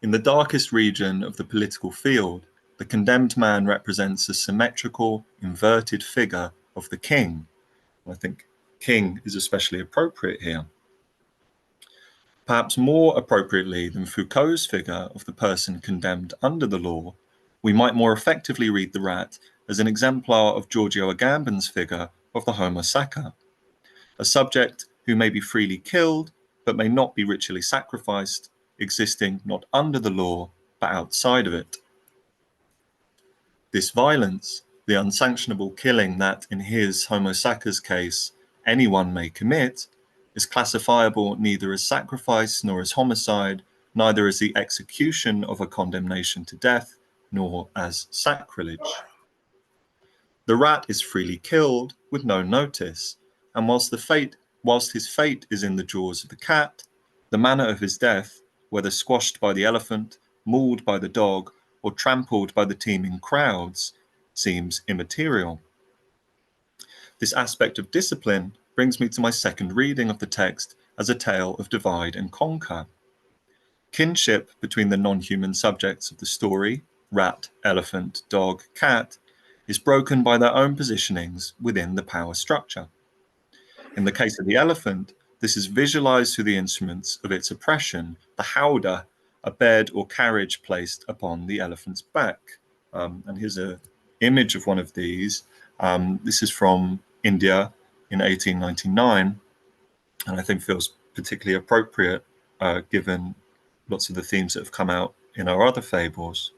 In the darkest region of the political field, the condemned man represents a symmetrical, inverted figure of the king. I think king is especially appropriate here. Perhaps more appropriately than Foucault's figure of the person condemned under the law, we might more effectively read the rat as an exemplar of Giorgio Agamben's figure of the homo sacer, a subject who may be freely killed but may not be ritually sacrificed, existing not under the law but outside of it. This violence, the unsanctionable killing that, in his homo sacer's case, anyone may commit, is classifiable neither as sacrifice nor as homicide, neither as the execution of a condemnation to death, nor as sacrilege. The rat is freely killed with no notice, and whilst his fate is in the jaws of the cat, the manner of his death, whether squashed by the elephant, mauled by the dog, or trampled by the teeming crowds, seems immaterial. This aspect of discipline brings me to my second reading of the text as a tale of divide and conquer. Kinship between the non-human subjects of the story, rat, elephant, dog, cat, is broken by their own positionings within the power structure. In the case of the elephant, this is visualized through the instruments of its oppression, the howdah, a bed or carriage placed upon the elephant's back. And here's an image of one of these. This is from India in 1899, and I think feels particularly appropriate given lots of the themes that have come out in our other fables.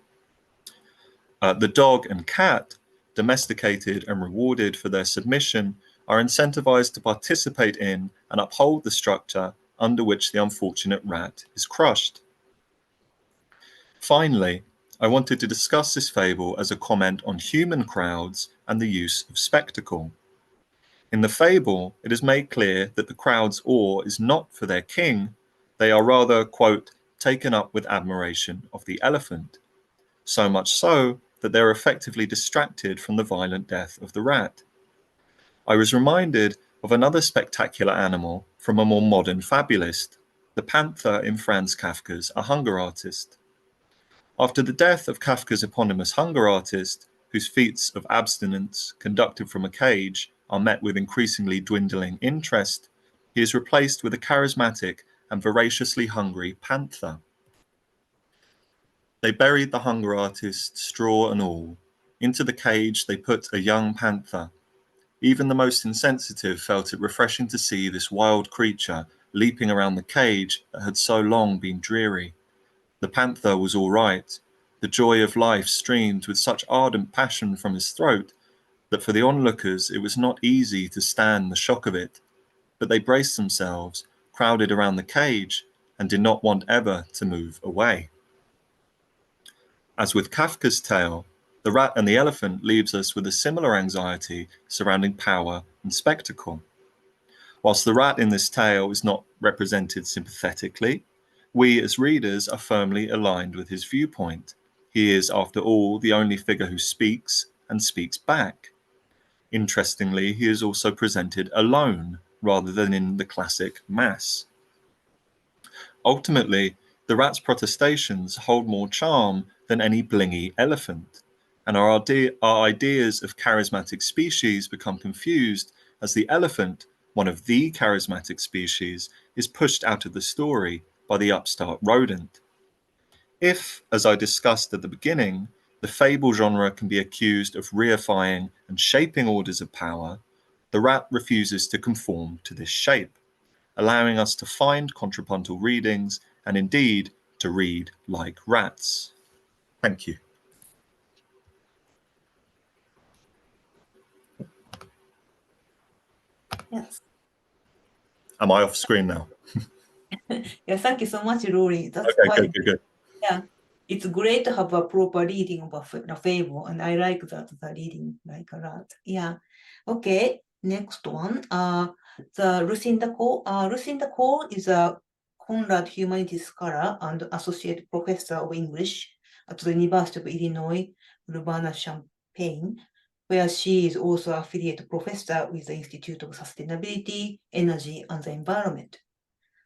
The dog and cat, domesticated and rewarded for their submission, are incentivized to participate in and uphold the structure under which the unfortunate rat is crushed. Finally, I wanted to discuss this fable as a comment on human crowds and the use of spectacle. In the fable, it is made clear that the crowd's awe is not for their king. They are rather, quote, taken up with admiration of the elephant, so much so that they're effectively distracted from the violent death of the rat. I was reminded of another spectacular animal from a more modern fabulist, the panther in Franz Kafka's A Hunger Artist. After the death of Kafka's eponymous hunger artist, whose feats of abstinence conducted from a cage are met with increasingly dwindling interest, he is replaced with a charismatic and voraciously hungry panther. They buried the hunger artist, straw and all. Into the cage they put a young panther. Even the most insensitive felt it refreshing to see this wild creature leaping around the cage that had so long been dreary. The panther was all right. The joy of life streamed with such ardent passion from his throat that for the onlookers it was not easy to stand the shock of it. But they braced themselves, crowded around the cage, and did not want ever to move away. As with Kafka's tale, The Rat and the Elephant leaves us with a similar anxiety surrounding power and spectacle. Whilst the rat in this tale is not represented sympathetically, we as readers are firmly aligned with his viewpoint. He is, after all, the only figure who speaks and speaks back. Interestingly, he is also presented alone rather than in the classic mass. Ultimately, the rat's protestations hold more charm than any blingy elephant, and our ideas of charismatic species become confused as the elephant, one of the charismatic species, is pushed out of the story by the upstart rodent. If, as I discussed at the beginning, the fable genre can be accused of reifying and shaping orders of power, the rat refuses to conform to this shape, allowing us to find contrapuntal readings and indeed to read like rats. Thank you. Yes. Am I off screen now? Yeah, thank you so much, Rory. That's Okay, quite, good. yeah. It's great to have a proper reading of a fable, and I like that, the reading like a lot. Yeah. Okay, next one. The Lucinda Cole. Lucinda Cole is a Conrad Humanities Scholar and Associate Professor of English at the University of Illinois, Urbana-Champaign, where she is also affiliate professor with the Institute of Sustainability, Energy, and the Environment.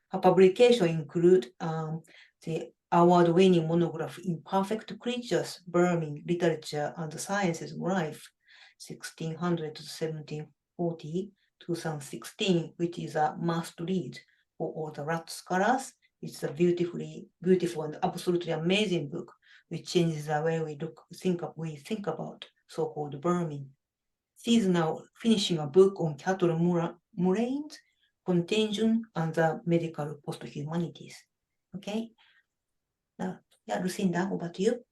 Her publications include the award-winning monograph Imperfect Creatures, Vermin, Literature and the Sciences of Life, 1600 to 1740, 2016, which is a must-read for all the rat scholars. It's a beautiful and absolutely amazing book, which changes the way we think about so-called vermin. She is now finishing a book on cattle murrains, contagion, and the medical post-humanities. Okay. Now, yeah, Lucinda, over to you.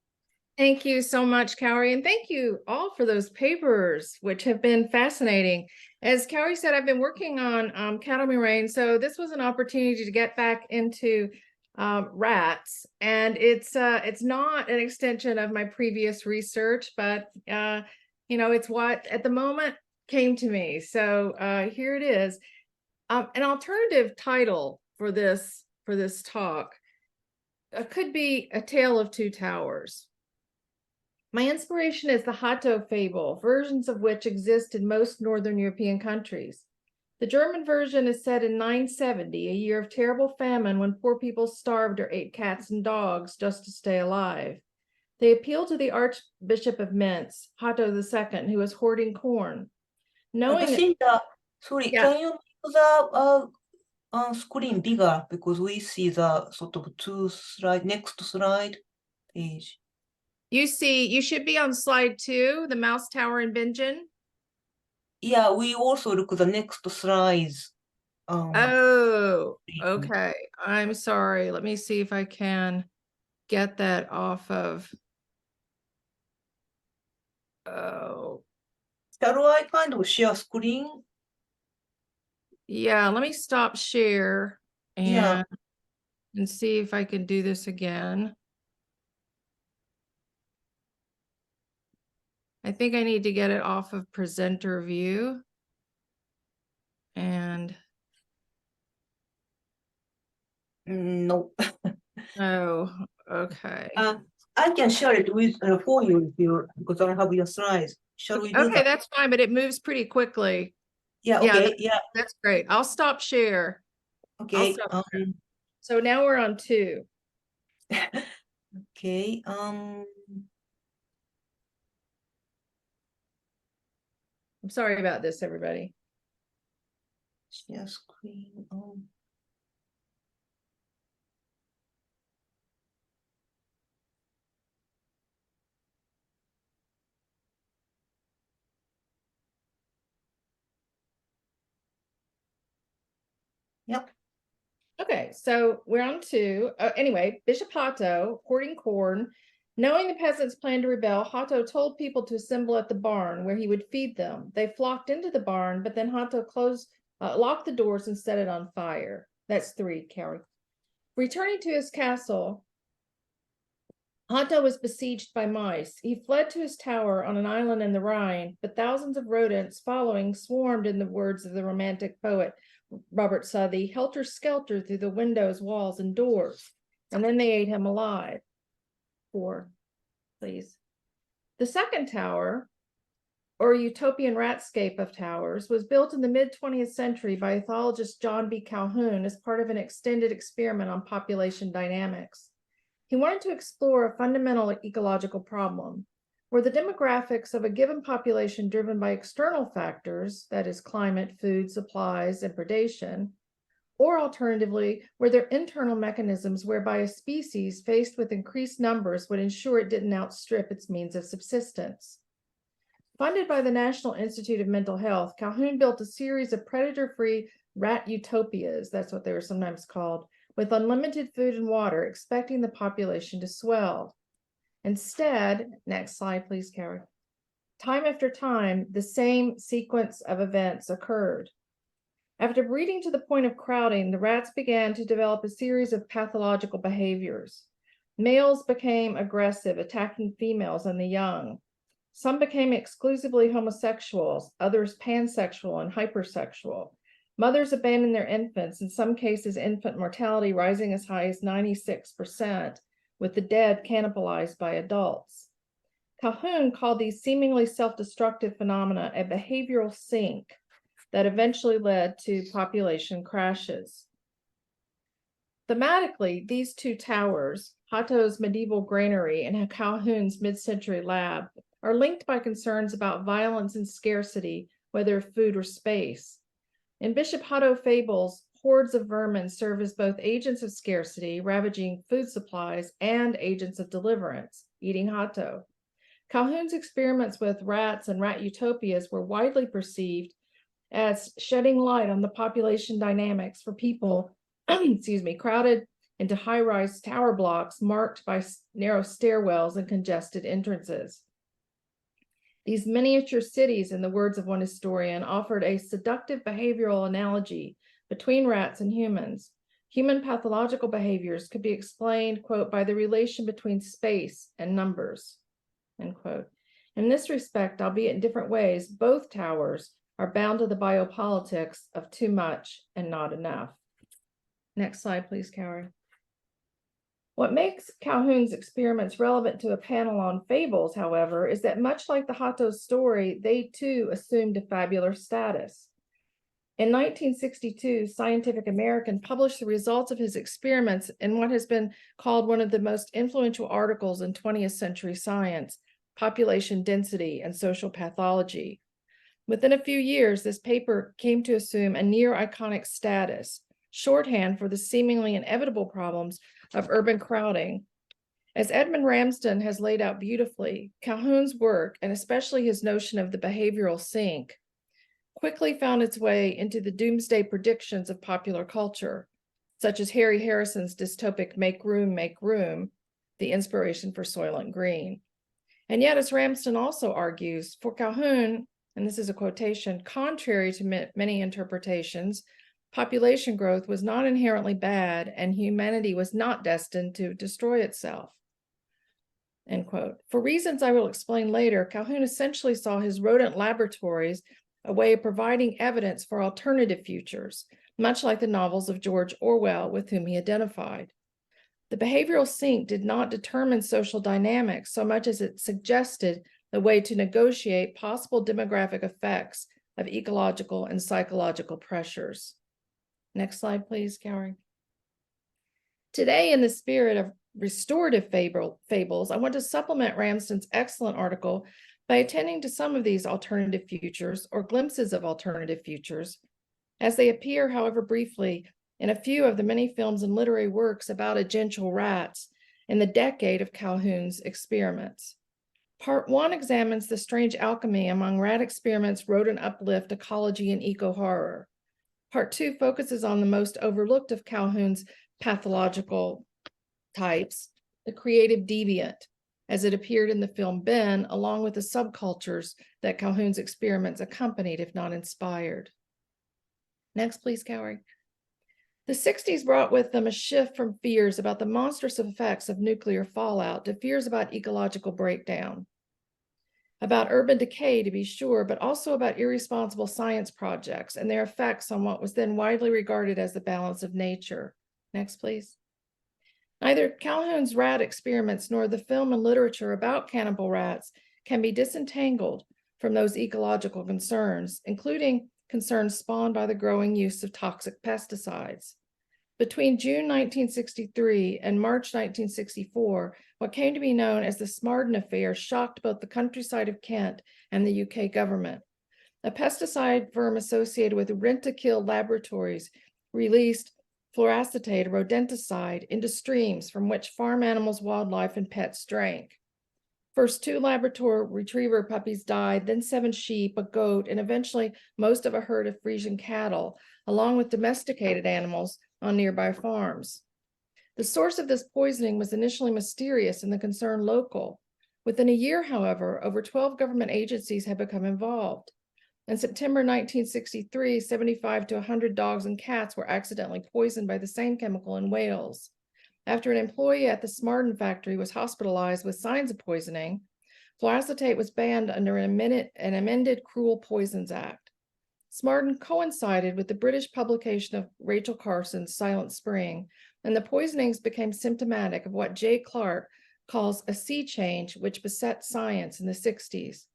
Thank you so much, Cowrie, and thank you all for those papers, which have been fascinating. As Cowrie said, I've been working on cattle murrain, so this was an opportunity to get back into rats, and it's not an extension of my previous research, but it's what at the moment came to me. So here it is. An alternative title for this talk could be A Tale of Two Towers. My inspiration is the Hatto fable, versions of which exist in most Northern European countries. The German version is set in 970, a year of terrible famine when poor people starved or ate cats and dogs just to stay alive. They appeal to the Archbishop of Mentz, Hatto II, who was hoarding corn. Lucinda, sorry, Yeah. can you make the screen bigger, because we see the sort of next slide page. You should be on slide 2, the mouse tower in Bingen. Yeah, we also look at the next slides. Oh, okay. I'm sorry. Let me see if I can get that off of. Oh. Shall I kind of share screen? Yeah, let me stop share and see if I can do this again. I think I need to get it off of presenter view. And No. oh, okay. I can share it with for you if you because I have your slides. Shall we do Okay, that? that's fine, but it moves pretty quickly. Yeah. Yeah, Okay. Yeah. That's great. I'll stop share. Okay. stop So now we're on 2. Okay. I'm sorry about this, everybody. Share screen. Yep. Okay, so we're on 2. Anyway, Bishop Hatto, hoarding corn. Knowing the peasants planned to rebel, Hatto told people to assemble at the barn where he would feed them. They flocked into the barn, but then Hatto locked the doors and set it on fire. That's 3, Carrie. Returning to his castle, Hatto was besieged by mice. He fled to his tower on an island in the Rhine, but thousands of rodents following swarmed, in the words of the Romantic poet Robert Southey, helter-skelter through the windows, walls, and doors, and then they ate him alive. 4, please. The second tower, or utopian ratscape of towers, was built in the mid-20th century by ethologist John B. Calhoun as part of an extended experiment on population dynamics. He wanted to explore a fundamental ecological problem. Were the demographics of a given population driven by external factors, that is climate, food, supplies, and predation, or alternatively, were there internal mechanisms whereby a species faced with increased numbers would ensure it didn't outstrip its means of subsistence? Funded by the National Institute of Mental Health, Calhoun built a series of predator-free rat utopias, that's what they were sometimes called, with unlimited food and water, expecting the population to swell. Instead, next slide, please, Carrie. Time after time, the same sequence of events occurred. After breeding to the point of crowding, the rats began to develop a series of pathological behaviors. Males became aggressive, attacking females and the young. Some became exclusively homosexuals, others pansexual and hypersexual. Mothers abandoned their infants, in some cases infant mortality rising as high as 96%, with the dead cannibalized by adults. Calhoun called these seemingly self-destructive phenomena a behavioral sink that eventually led to population crashes. Thematically, these 2 towers, Hatto's medieval granary and Calhoun's mid-century lab, are linked by concerns about violence and scarcity, whether of food or space. In Bishop Hatto fables, hordes of vermin serve as both agents of scarcity, ravaging food supplies, and agents of deliverance, eating Hatto. Calhoun's experiments with rats and rat utopias were widely perceived as shedding light on the population dynamics for people, crowded into high-rise tower blocks marked by narrow stairwells and congested entrances. These miniature cities, in the words of one historian, offered a seductive behavioral analogy between rats and humans. Human pathological behaviors could be explained, quote, by the relation between space and numbers, end quote. In this respect, albeit in different ways, both towers are bound to the biopolitics of too much and not enough. Next slide, please, Carrie. What makes Calhoun's experiments relevant to a panel on fables, however, is that much like the Hatto story, they too assumed a fabular status. In 1962, Scientific American published the results of his experiments in what has been called one of the most influential articles in 20th century science, Population Density and Social Pathology. Within a few years, this paper came to assume a near iconic status, shorthand for the seemingly inevitable problems of urban crowding. As Edmund Ramsden has laid out beautifully, Calhoun's work, and especially his notion of the behavioral sink, quickly found its way into the doomsday predictions of popular culture, such as Harry Harrison's dystopic Make Room, the inspiration for Soylent Green. And yet, as Ramsden also argues, for Calhoun, and this is a quotation, contrary to many interpretations, population growth was not inherently bad and humanity was not destined to destroy itself, end quote. For reasons I will explain later, Calhoun essentially saw his rodent laboratories a way of providing evidence for alternative futures, much like the novels of George Orwell with whom he identified. The behavioral sink did not determine social dynamics so much as it suggested a way to negotiate possible demographic effects of ecological and psychological pressures. Next slide, please, Cowrie. Today, in the spirit of restorative fables, I want to supplement Ramsden's excellent article by attending to some of these alternative futures or glimpses of alternative futures, as they appear, however briefly, in a few of the many films and literary works about agential rats in the decade of Calhoun's experiments. Part 1 examines the strange alchemy among rat experiments, rodent uplift, ecology, and eco-horror. Part 2 focuses on the most overlooked of Calhoun's pathological types, the creative deviant, as it appeared in the film Ben, along with the subcultures that Calhoun's experiments accompanied, if not inspired. Next, please, Cowrie. The 60s brought with them a shift from fears about the monstrous effects of nuclear fallout to fears about ecological breakdown, about urban decay, to be sure, but also about irresponsible science projects and their effects on what was then widely regarded as the balance of nature. Next, please. Neither Calhoun's rat experiments nor the film and literature about cannibal rats can be disentangled from those ecological concerns, including concerns spawned by the growing use of toxic pesticides. Between June 1963 and March 1964, what came to be known as the Smarden Affair shocked both the countryside of Kent and the UK government. A pesticide firm associated with Rent-A-Kill Laboratories released fluoracetate, a rodenticide, into streams from which farm animals, wildlife, and pets drank. First 2 Labrador retriever puppies died, then 7 sheep, a goat, and eventually most of a herd of Frisian cattle, along with domesticated animals on nearby farms. The source of this poisoning was initially mysterious and the concern local. Within a year, however, over 12 government agencies had become involved. In September 1963, 75 to 100 dogs and cats were accidentally poisoned by the same chemical in Wales. After an employee at the Smarden factory was hospitalized with signs of poisoning, fluoracetate was banned under an amended Cruel Poisons Act. Smarden coincided with the British publication of Rachel Carson's Silent Spring, and the poisonings became symptomatic of what Jay Clark calls a sea change which beset science in the 60s.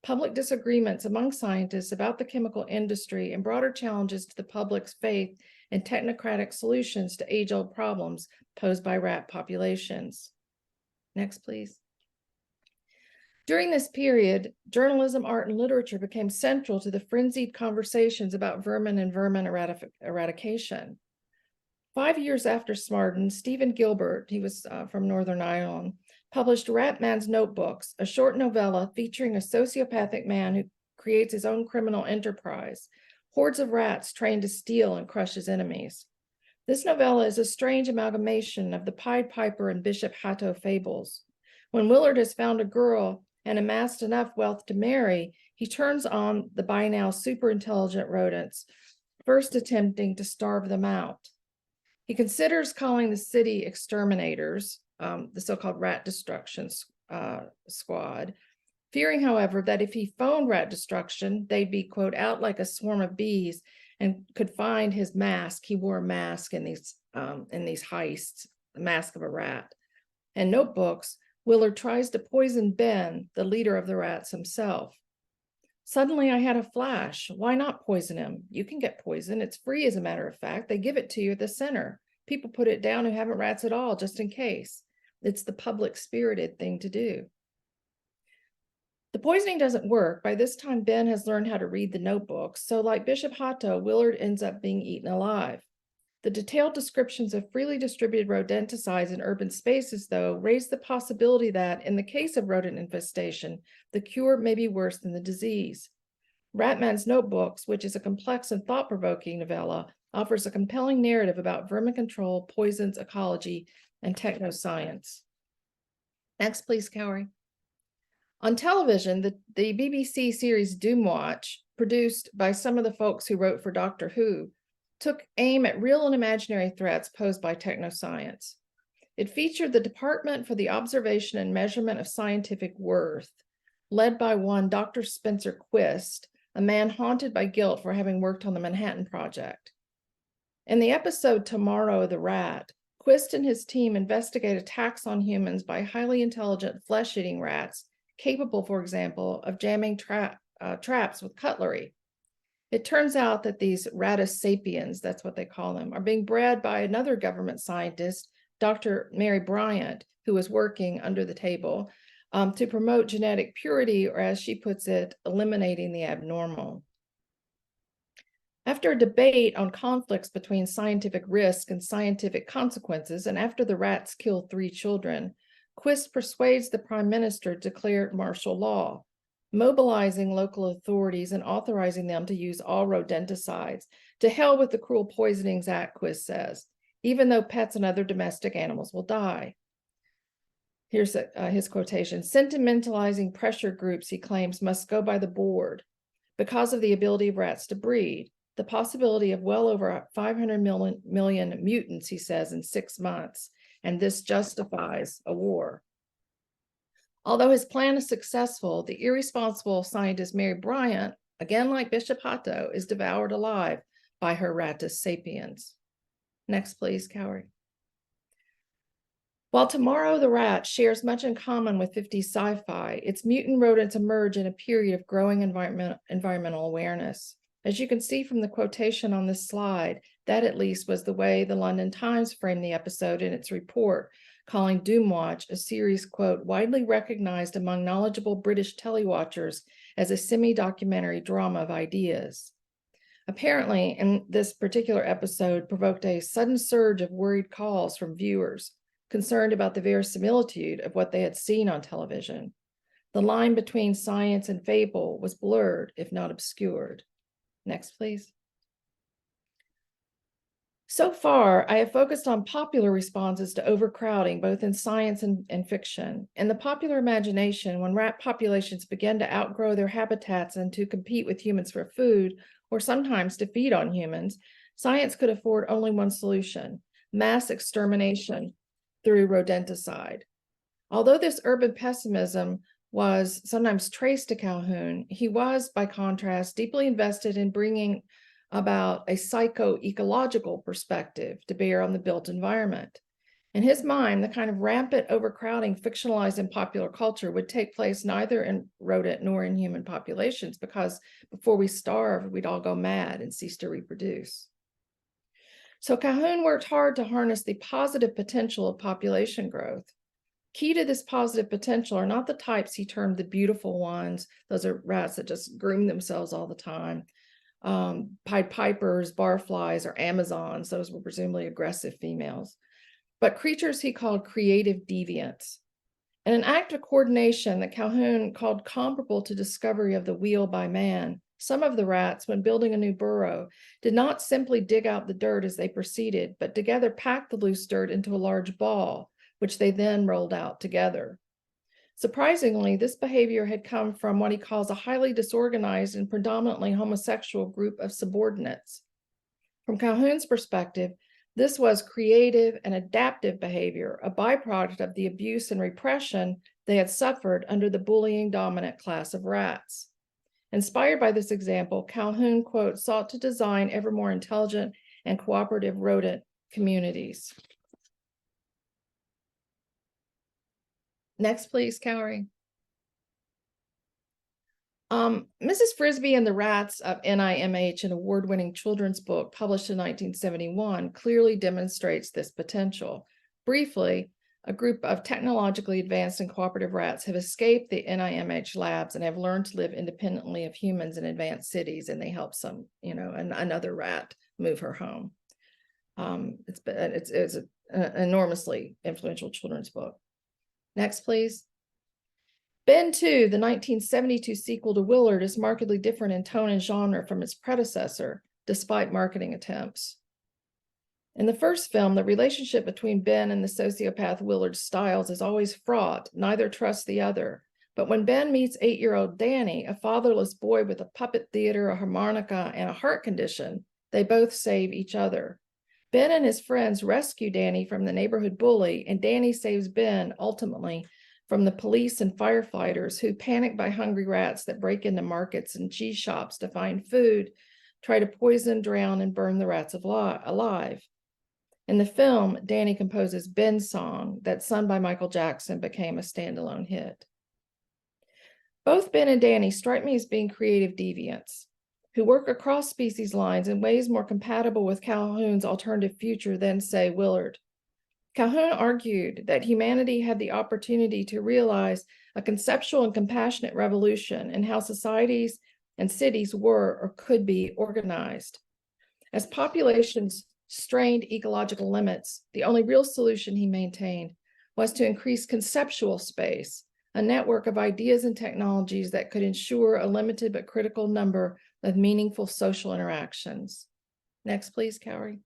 Public disagreements among scientists about the chemical industry and broader challenges to the public's faith in technocratic solutions to age-old problems posed by rat populations. Next, please. During this period, journalism, art, and literature became central to the frenzied conversations about vermin and vermin eradication. 5 years after Smarden, Stephen Gilbert, he was from Northern Ireland, published Ratman's Notebooks, a short novella featuring a sociopathic man who creates his own criminal enterprise, hordes of rats trained to steal and crush his enemies. This novella is a strange amalgamation of the Pied Piper and Bishop Hatto fables. When Willard has found a girl and amassed enough wealth to marry, he turns on the by now super intelligent rodents, first attempting to starve them out. He considers calling the city exterminators, the so-called rat destruction squad, fearing, however, that if he phoned rat destruction, they'd be, quote, out like a swarm of bees and could find his mask. He wore a mask in these heists, the mask of a rat. And Notebooks, Willard tries to poison Ben, the leader of the rats himself. Suddenly I had a flash. Why not poison him? You can get poison. It's free, as a matter of fact. They give it to you at the center. People put it down who haven't rats at all, just in case. It's the public-spirited thing to do. The poisoning doesn't work. By this time, Ben has learned how to read the notebooks. So like Bishop Hatto, Willard ends up being eaten alive. The detailed descriptions of freely distributed rodenticides in urban spaces, though, raise the possibility that, in the case of rodent infestation, the cure may be worse than the disease. Ratman's Notebooks, which is a complex and thought-provoking novella, offers a compelling narrative about vermin control, poisons, ecology, and technoscience. Next, please, Cowrie. On television, the BBC series Doomwatch, produced by some of the folks who wrote for Doctor Who, took aim at real and imaginary threats posed by technoscience. It featured the Department for the Observation and Measurement of Scientific Worth, led by one Dr. Spencer Quist, a man haunted by guilt for having worked on the Manhattan Project. In the episode Tomorrow the Rat, Quist and his team investigate attacks on humans by highly intelligent flesh-eating rats, capable, for example, of jamming traps with cutlery. It turns out that these ratus sapiens, that's what they call them, are being bred by another government scientist, Dr. Mary Bryant, who was working under the table to promote genetic purity, or as she puts it, eliminating the abnormal. After a debate on conflicts between scientific risk and scientific consequences, and after the rats kill 3 children, Quist persuades the prime minister to declare martial law, mobilizing local authorities and authorizing them to use all rodenticides. To hell with the Cruel Poisonings Act, Quist says, even though pets and other domestic animals will die. Here's his quotation. Sentimentalizing pressure groups, he claims, must go by the board because of the ability of rats to breed. The possibility of well over 500 million mutants, he says, in 6 months, and this justifies a war. Although his plan is successful, the irresponsible scientist Mary Bryant, again like Bishop Hatto, is devoured alive by her ratus sapiens. Next, please, Cowrie. While Tomorrow the Rat shares much in common with 50s sci-fi, its mutant rodents emerge in a period of growing environmental awareness. As you can see from the quotation on this slide, that at least was the way the London Times framed the episode in its report, calling Doomwatch a series, quote, widely recognized among knowledgeable British telewatchers as a semi-documentary drama of ideas. Apparently, in this particular episode provoked a sudden surge of worried calls from viewers, concerned about the verisimilitude of what they had seen on television. The line between science and fable was blurred, if not obscured. Next, please. So far, I have focused on popular responses to overcrowding, both in science and fiction. In the popular imagination, when rat populations began to outgrow their habitats and to compete with humans for food, or sometimes to feed on humans, science could afford only one solution: mass extermination through rodenticide. Although this urban pessimism was sometimes traced to Calhoun, he was, by contrast, deeply invested in bringing about a psycho-ecological perspective to bear on the built environment. In his mind, the kind of rampant overcrowding fictionalized in popular culture would take place neither in rodent nor in human populations, because before we starve, we'd all go mad and cease to reproduce. So Calhoun worked hard to harness the positive potential of population growth. Key to this positive potential are not the types he termed the beautiful ones. Those are rats that just groom themselves all the time. Pied Pipers, barflies, or Amazons. Those were presumably aggressive females. But creatures he called creative deviants. In an act of coordination that Calhoun called comparable to discovery of the wheel by man, some of the rats, when building a new burrow, did not simply dig out the dirt as they proceeded, but together packed the loose dirt into a large ball, which they then rolled out together. Surprisingly, this behavior had come from what he calls a highly disorganized and predominantly homosexual group of subordinates. From Calhoun's perspective, this was creative and adaptive behavior, a byproduct of the abuse and repression they had suffered under the bullying dominant class of rats. Inspired by this example, Calhoun, quote, sought to design ever more intelligent and cooperative rodent communities. Next, please, Cowrie. Mrs. Frisbee and the Rats of NIMH, an award-winning children's book published in 1971, clearly demonstrates this potential. Briefly, a group of technologically advanced and cooperative rats have escaped the NIMH labs and have learned to live independently of humans in advanced cities, and they help some, another rat move her home. It's an enormously influential children's book. Next, please. Ben 2, the 1972 sequel to Willard, is markedly different in tone and genre from its predecessor, despite marketing attempts. In the first film, the relationship between Ben and the sociopath Willard Stiles is always fraught. Neither trusts the other. But when Ben meets 8-year-old Danny, a fatherless boy with a puppet theater, a harmonica, and a heart condition, they both save each other. Ben and his friends rescue Danny from the neighborhood bully, and Danny saves Ben, ultimately, from the police and firefighters who panic by hungry rats that break into markets and cheese shops to find food, try to poison, drown, and burn the rats alive. In the film, Danny composes Ben's song that, sung by Michael Jackson, became a standalone hit. Both Ben and Danny strike me as being creative deviants who work across species lines in ways more compatible with Calhoun's alternative future than, say, Willard. Calhoun argued that humanity had the opportunity to realize a conceptual and compassionate revolution in how societies and cities were or could be organized. As populations strained ecological limits, the only real solution, he maintained, was to increase conceptual space, a network of ideas and technologies that could ensure a limited but critical number of meaningful social interactions. Next, please, Cowrie.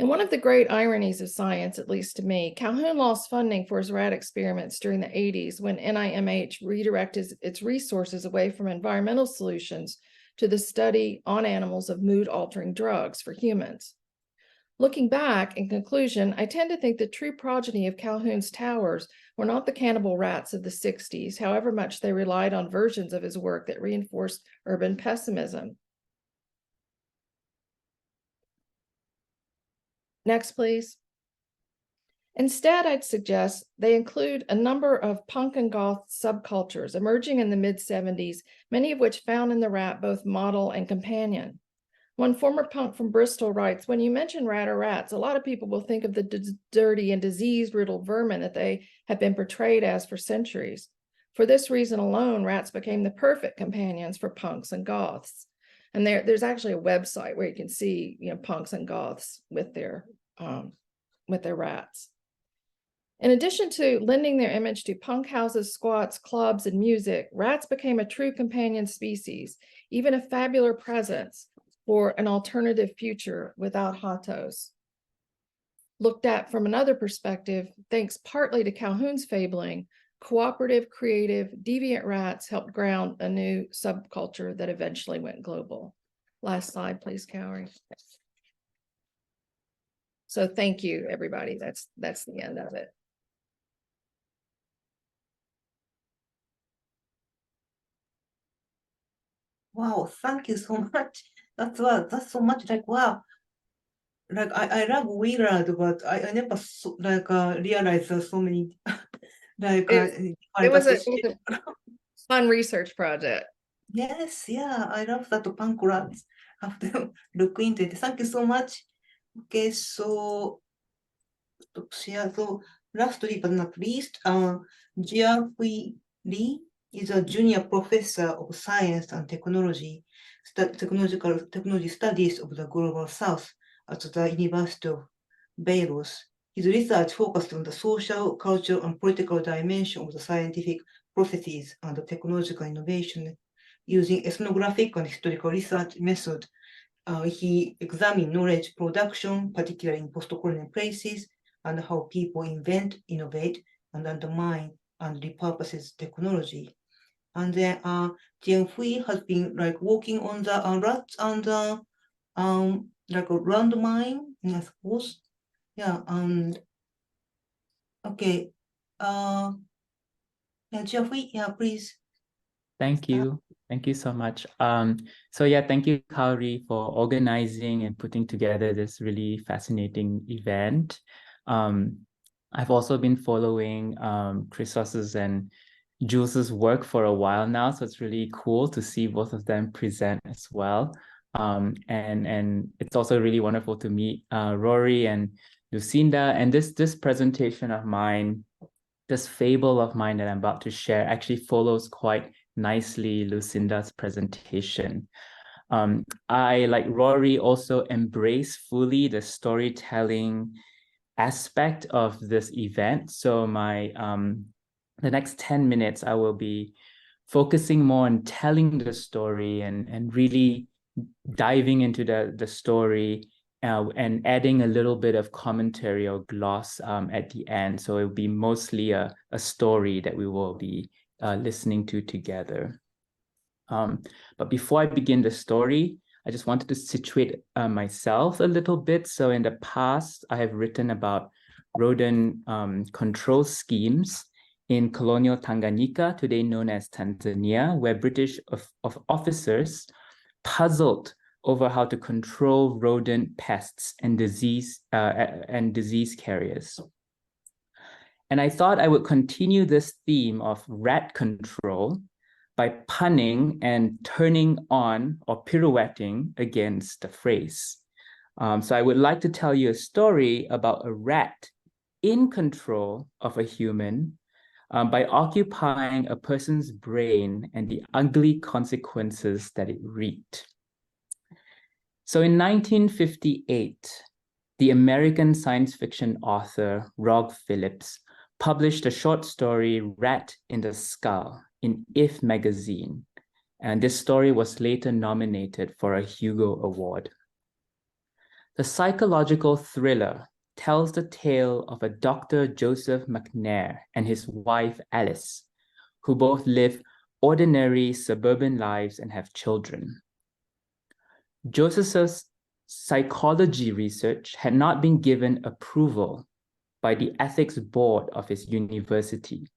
And one of the great ironies of science, at least to me, Calhoun lost funding for his rat experiments during the 80s when NIMH redirected its resources away from environmental solutions to the study on animals of mood-altering drugs for humans. Looking back, in conclusion, I tend to think the true progeny of Calhoun's towers were not the cannibal rats of the 60s, however much they relied on versions of his work that reinforced urban pessimism. Next, please. Instead, I'd suggest they include a number of punk and goth subcultures emerging in the mid-70s, many of which found in the rat both model and companion. One former punk from Bristol writes, when you mention rat or rats, a lot of people will think of the dirty and disease-riddled vermin that they have been portrayed as for centuries. For this reason alone, rats became the perfect companions for punks and goths. And there's actually a website where you can see, punks and goths with their rats. In addition to lending their image to punk houses, squats, clubs, and music, rats became a true companion species, even a fabular presence for an alternative future without hatos. Looked at from another perspective, thanks partly to Calhoun's fabling, cooperative, creative, deviant rats helped ground a new subculture that eventually went global. Last slide, please, Cowrie. So thank you, everybody. That's the end of it. Wow, thank you so much. That's so much like, wow. Like I love Willard, but I never realized there's so many It was a fun research project. Yes, yeah, I love that punk rats. Have to look into it. Thank you so much. Okay, so lastly but not least, Jia-Hui Lee is a junior professor of science and technology studies of the global south at the University of Beirut. His research focused on the social, cultural, and political dimension of the scientific processes and the technological innovation. Using ethnographic and historical research method, he examined knowledge production, particularly in post-colonial places, and how people invent, innovate, and undermine and repurposes technology. And then Jian-Hui has been working on the rats and a landmine, I suppose. Yeah, and okay. Jian-Hui, yeah, please. Thank you. Thank you so much. So yeah, thank you, Cowrie, for organizing and putting together this really fascinating event. I've also been following Christos's and Jules's work for a while now, so it's really cool to see both of them present as well. And it's also really wonderful to meet Rory and Lucinda. And this presentation of mine, this fable of mine that I'm about to share, actually follows quite nicely Lucinda's presentation. I, like Rory, also embrace fully the storytelling aspect of this event. So the next 10 minutes, I will be focusing more on telling the story and really diving into the story and adding a little bit of commentary or gloss at the end. So it will be mostly a story that we will be listening to together. But before I begin the story, I just wanted to situate myself a little bit. So in the past, I have written about rodent control schemes in colonial Tanganyika, today known as Tanzania, where British officers puzzled over how to control rodent pests and disease carriers. And I thought I would continue this theme of rat control by punning and turning on or pirouetting against the phrase. So I would like to tell you a story about a rat in control of a human by occupying a person's brain and the ugly consequences that it reaped. So in 1958, the American science fiction author Rob Phillips published a short story, Rat in the Skull, in If magazine. And this story was later nominated for a Hugo Award. The psychological thriller tells the tale of a Dr. Joseph McNair and his wife Alice, who both live ordinary suburban lives and have children. Joseph's psychology research had not been given approval by the ethics board of his university.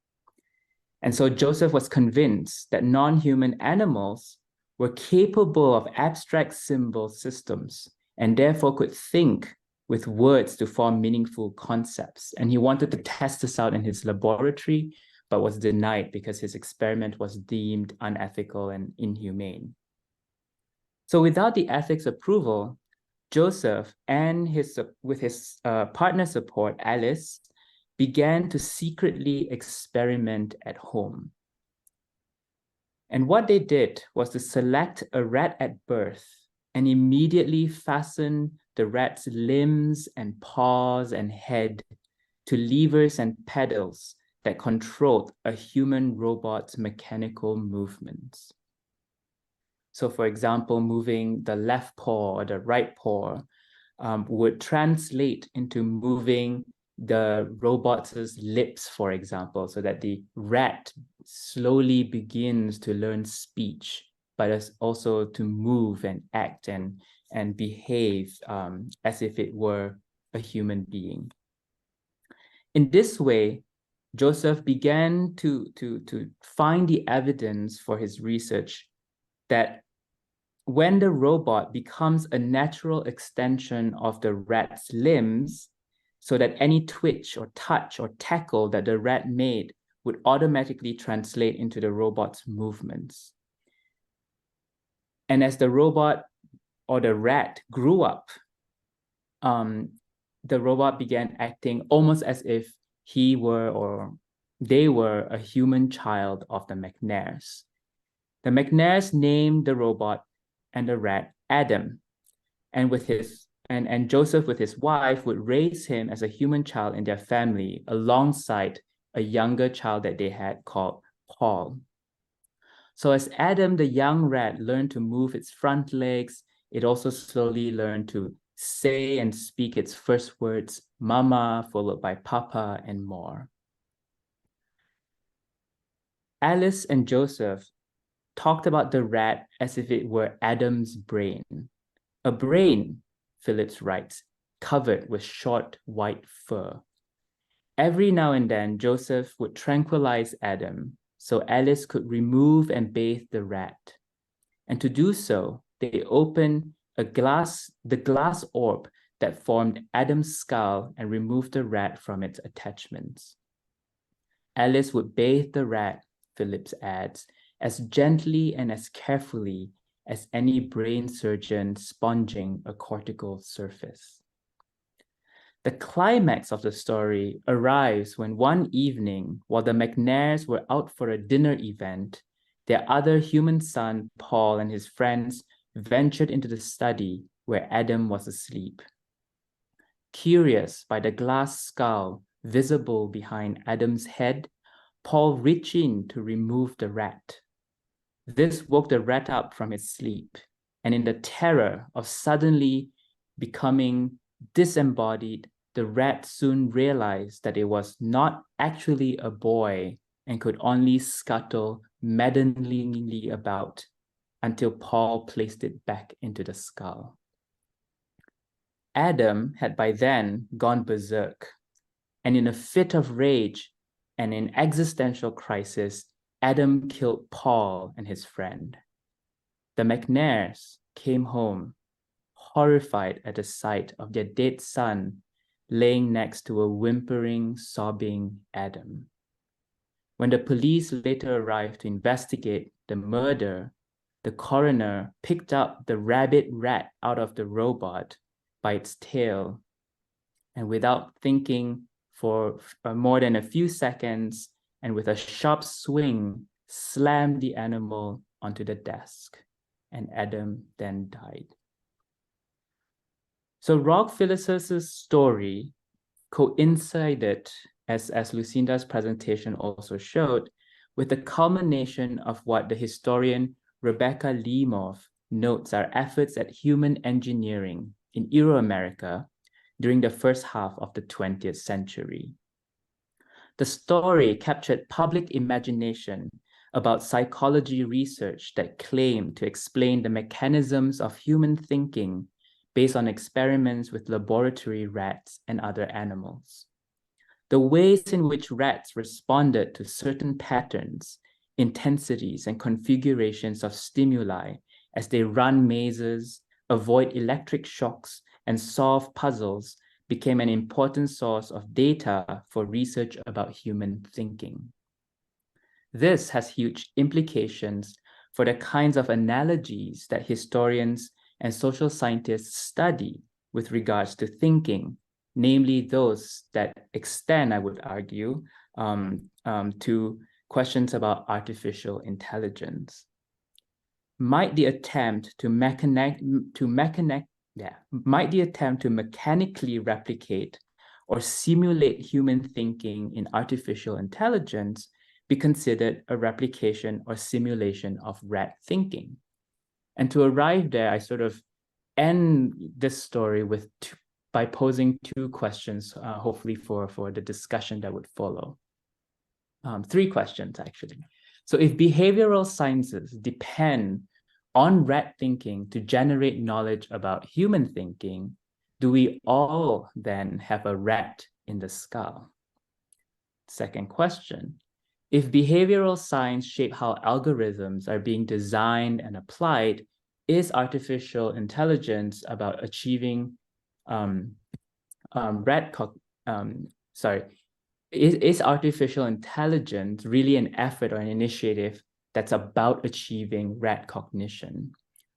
And so Joseph was convinced that non-human animals were capable of abstract symbol systems and therefore could think with words to form meaningful concepts. And he wanted to test this out in his laboratory, but was denied because his experiment was deemed unethical and inhumane. So without the ethics approval, Joseph and with his partner support, Alice, began to secretly experiment at home. And what they did was to select a rat at birth and immediately fasten the rat's limbs and paws and head to levers and pedals that controlled a human robot's mechanical movements. So for example, moving the left paw or the right paw would translate into moving the robot's lips, for example, so that the rat slowly begins to learn speech, but also to move and act and behave as if it were a human being. In this way, Joseph began to find the evidence for his research that when the robot becomes a natural extension of the rat's limbs, so that any twitch or touch or tackle that the rat made would automatically translate into the robot's movements. And as the robot or the rat grew up, the robot began acting almost as if he were or they were a human child of the McNairs. The McNairs named the robot and the rat Adam, and Joseph with his wife would raise him as a human child in their family alongside a younger child that they had called Paul. So as Adam, the young rat, learned to move its front legs, it also slowly learned to say and speak its first words, mama, followed by papa, and more. Alice and Joseph talked about the rat as if it were Adam's brain. A brain, Phillips writes, covered with short white fur. Every now and then, Joseph would tranquilize Adam so Alice could remove and bathe the rat. And to do so, they opened the glass orb that formed Adam's skull and removed the rat from its attachments. Alice would bathe the rat, Phillips adds, as gently and as carefully as any brain surgeon sponging a cortical surface. The climax of the story arrives when one evening, while the McNairs were out for a dinner event, their other human son, Paul, and his friends ventured into the study where Adam was asleep. Curious by the glass skull visible behind Adam's head, Paul reached in to remove the rat. This woke the rat up from its sleep, and in the terror of suddenly becoming disembodied, the rat soon realized that it was not actually a boy and could only scuttle maddeningly about until Paul placed it back into the skull. Adam had by then gone berserk. and in a fit of rage and in existential crisis, Adam killed Paul and his friend. The McNairs came home, horrified at the sight of their dead son laying next to a whimpering, sobbing Adam. When the police later arrived to investigate the murder, the coroner picked up the rabid rat out of the robot by its tail, and without thinking for more than a few seconds, and with a sharp swing, slammed the animal onto the desk, and Adam then died. So Rock Phyllis's story coincided, as Lucinda's presentation also showed, with the culmination of what the historian Rebecca Leamoff notes are efforts at human engineering in Euro-America during the first half of the 20th century. The story captured public imagination about psychology research that claimed to explain the mechanisms of human thinking based on experiments with laboratory rats and other animals. The ways in which rats responded to certain patterns, intensities, and configurations of stimuli as they run mazes, avoid electric shocks, and solve puzzles became an important source of data for research about human thinking. This has huge implications for the kinds of analogies that historians and social scientists study with regards to thinking, namely those that extend, I would argue, to questions about artificial intelligence. Might the attempt to mechanically replicate or simulate human thinking in artificial intelligence be considered a replication or simulation of rat thinking? And to arrive there, I sort of end this story with by posing two questions, hopefully for the discussion that would follow. Three questions, actually. So if behavioral sciences depend on rat thinking to generate knowledge about human thinking, do we all then have a rat in the skull? Second question, if behavioral science shape how algorithms are being designed and applied, is artificial intelligence about achieving is artificial intelligence really an effort or an initiative that's about achieving rat cognition?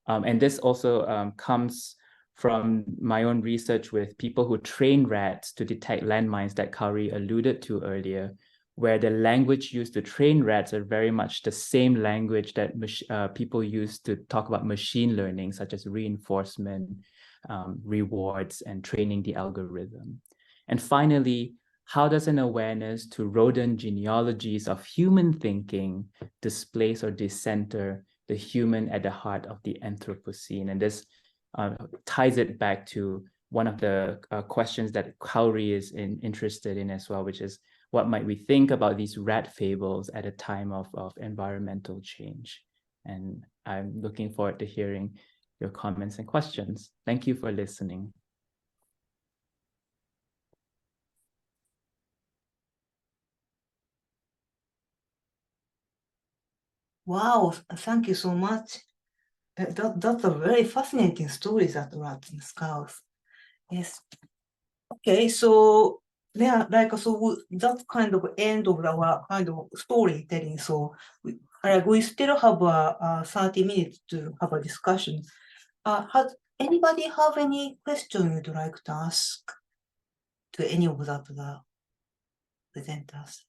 And this also comes from my own research with people who train rats to detect landmines that Kauri alluded to earlier, where the language used to train rats are very much the same language that people use to talk about machine learning, such as reinforcement, rewards, and training the algorithm. And finally, how does an awareness to rodent genealogies of human thinking displace or decenter the human at the heart of the Anthropocene? And this ties it back to one of the questions that Kauri is interested in as well, which is, what might we think about these rat fables at a time of environmental change? And I'm looking forward to hearing your comments and questions. Thank you for listening. Wow, thank you so much. That's a very fascinating story, that rats and skulls. Yes. Okay, so yeah, so that's kind of end of our kind of storytelling. So we still have 30 minutes to have a discussion. Has anybody have any question you'd like to ask to any of the presenters?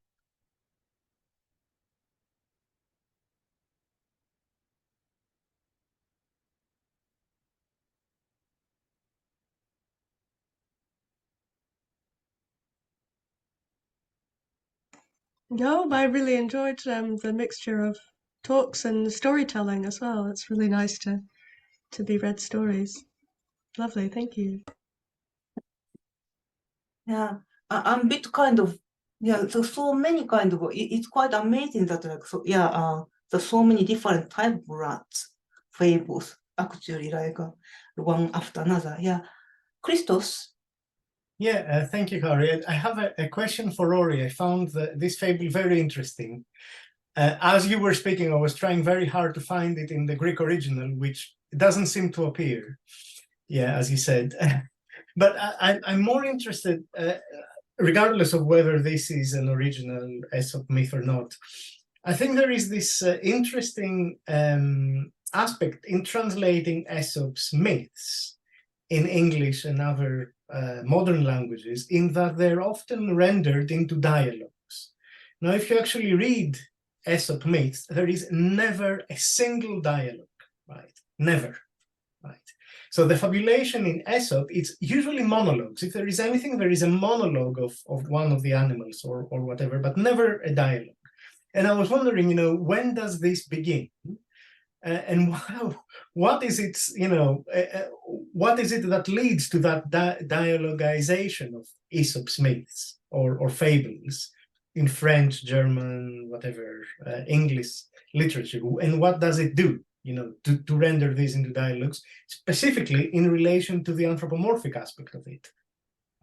No, I really enjoyed the mixture of talks and storytelling as well. It's really nice to be read stories. Lovely, thank you. Yeah, I'm a bit kind of, yeah, so many kind of, it's quite amazing that there's so many different type of rats, fables, actually, one after another. Yeah, Christos, Yeah, thank you, Kari. I have a question for Rory. I found this fable very interesting. As you were speaking, I was trying very hard to find it in the Greek original, which doesn't seem to appear. Yeah, as you said. But I'm more interested, regardless of whether this is an original Aesop myth or not. I think there is this interesting aspect in translating Aesop's myths in English and other modern languages, in that they're often rendered into dialogues. Now, if you actually read Aesop myths, there is never a single dialogue, right? Never, right? So the fabulation in Aesop, it's usually monologues. If there is anything, there is a monologue of one of the animals or whatever, but never a dialogue. And I was wondering, when does this begin? And what is it, what is it that leads to that dialogization of Aesop's myths or fables in French, German, whatever, English literature? And what does it do, to render these into dialogues, specifically in relation to the anthropomorphic aspect of it,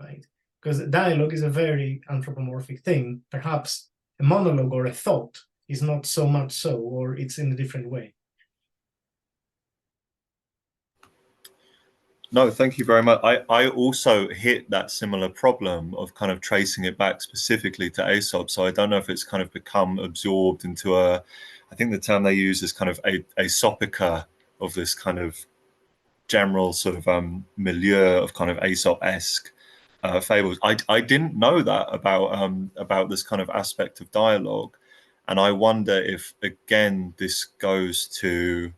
right? Because dialogue is a very anthropomorphic thing. Perhaps a monologue or a thought is not so much so, or it's in a different way. No, thank you very much. I also hit that similar problem of kind of tracing it back specifically to Aesop. So I don't know if it's kind of become absorbed into I think the term they use is kind of Aesopica, of this kind of general sort of milieu of kind of Aesop-esque fables. I didn't know that about this kind of aspect of dialogue. And I wonder if, again, this goes to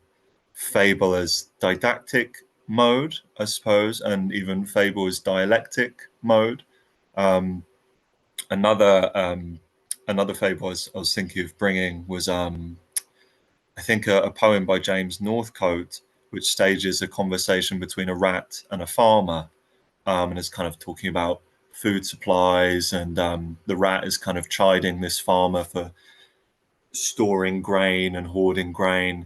fable as didactic mode, I suppose, and even fable as dialectic mode. Another fable I was thinking of bringing was I think a poem by James Northcote, which stages a conversation between a rat and a farmer, and is kind of talking about food supplies, and the rat is kind of chiding this farmer for storing grain and hoarding grain,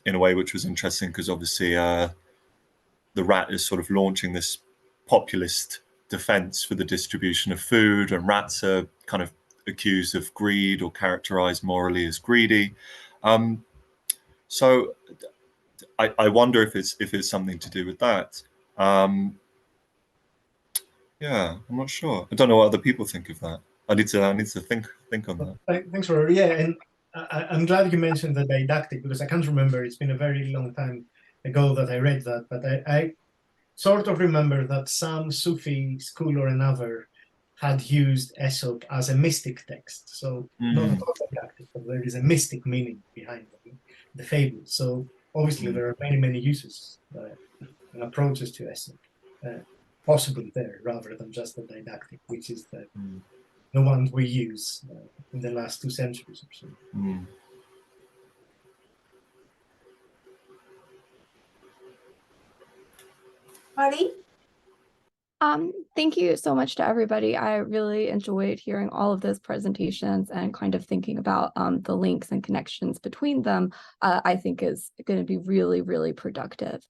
in a way which was interesting, because obviously the rat is sort of launching this populist defense for the distribution of food, and rats are kind of accused of greed or characterized morally as greedy. So I wonder if it's something to do with that. Yeah, I'm not sure. I don't know what other people think of that. I need to think on that. Thanks, Rory. Yeah, and I'm glad you mentioned the didactic, because I can't remember. It's been a very long time ago that I read that, but I sort of remember that some Sufi school or another had used Aesop as a mystic text. So not at all didactic, but there is a mystic meaning behind the fable. So obviously there are many uses and approaches to Aesop possibly there, rather than just the didactic, which is the ones we use in the last 2 centuries or so. Mari? Thank you so much to everybody. I really enjoyed hearing all of those presentations and kind of thinking about the links and connections between them. I think is going to be really productive.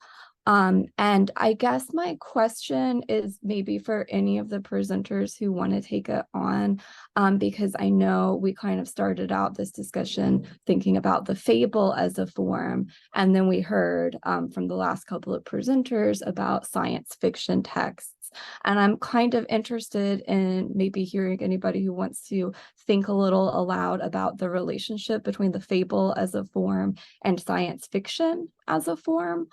And I guess my question is maybe for any of the presenters who want to take it on, because I know we kind of started out this discussion thinking about the fable as a form, and then we heard from the last couple of presenters about science fiction texts. And I'm kind of interested in maybe hearing anybody who wants to think a little aloud about the relationship between the fable as a form and science fiction as a form.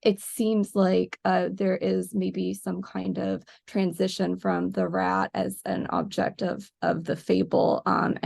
It seems like there is maybe some kind of transition from the rat as an object of the fable, and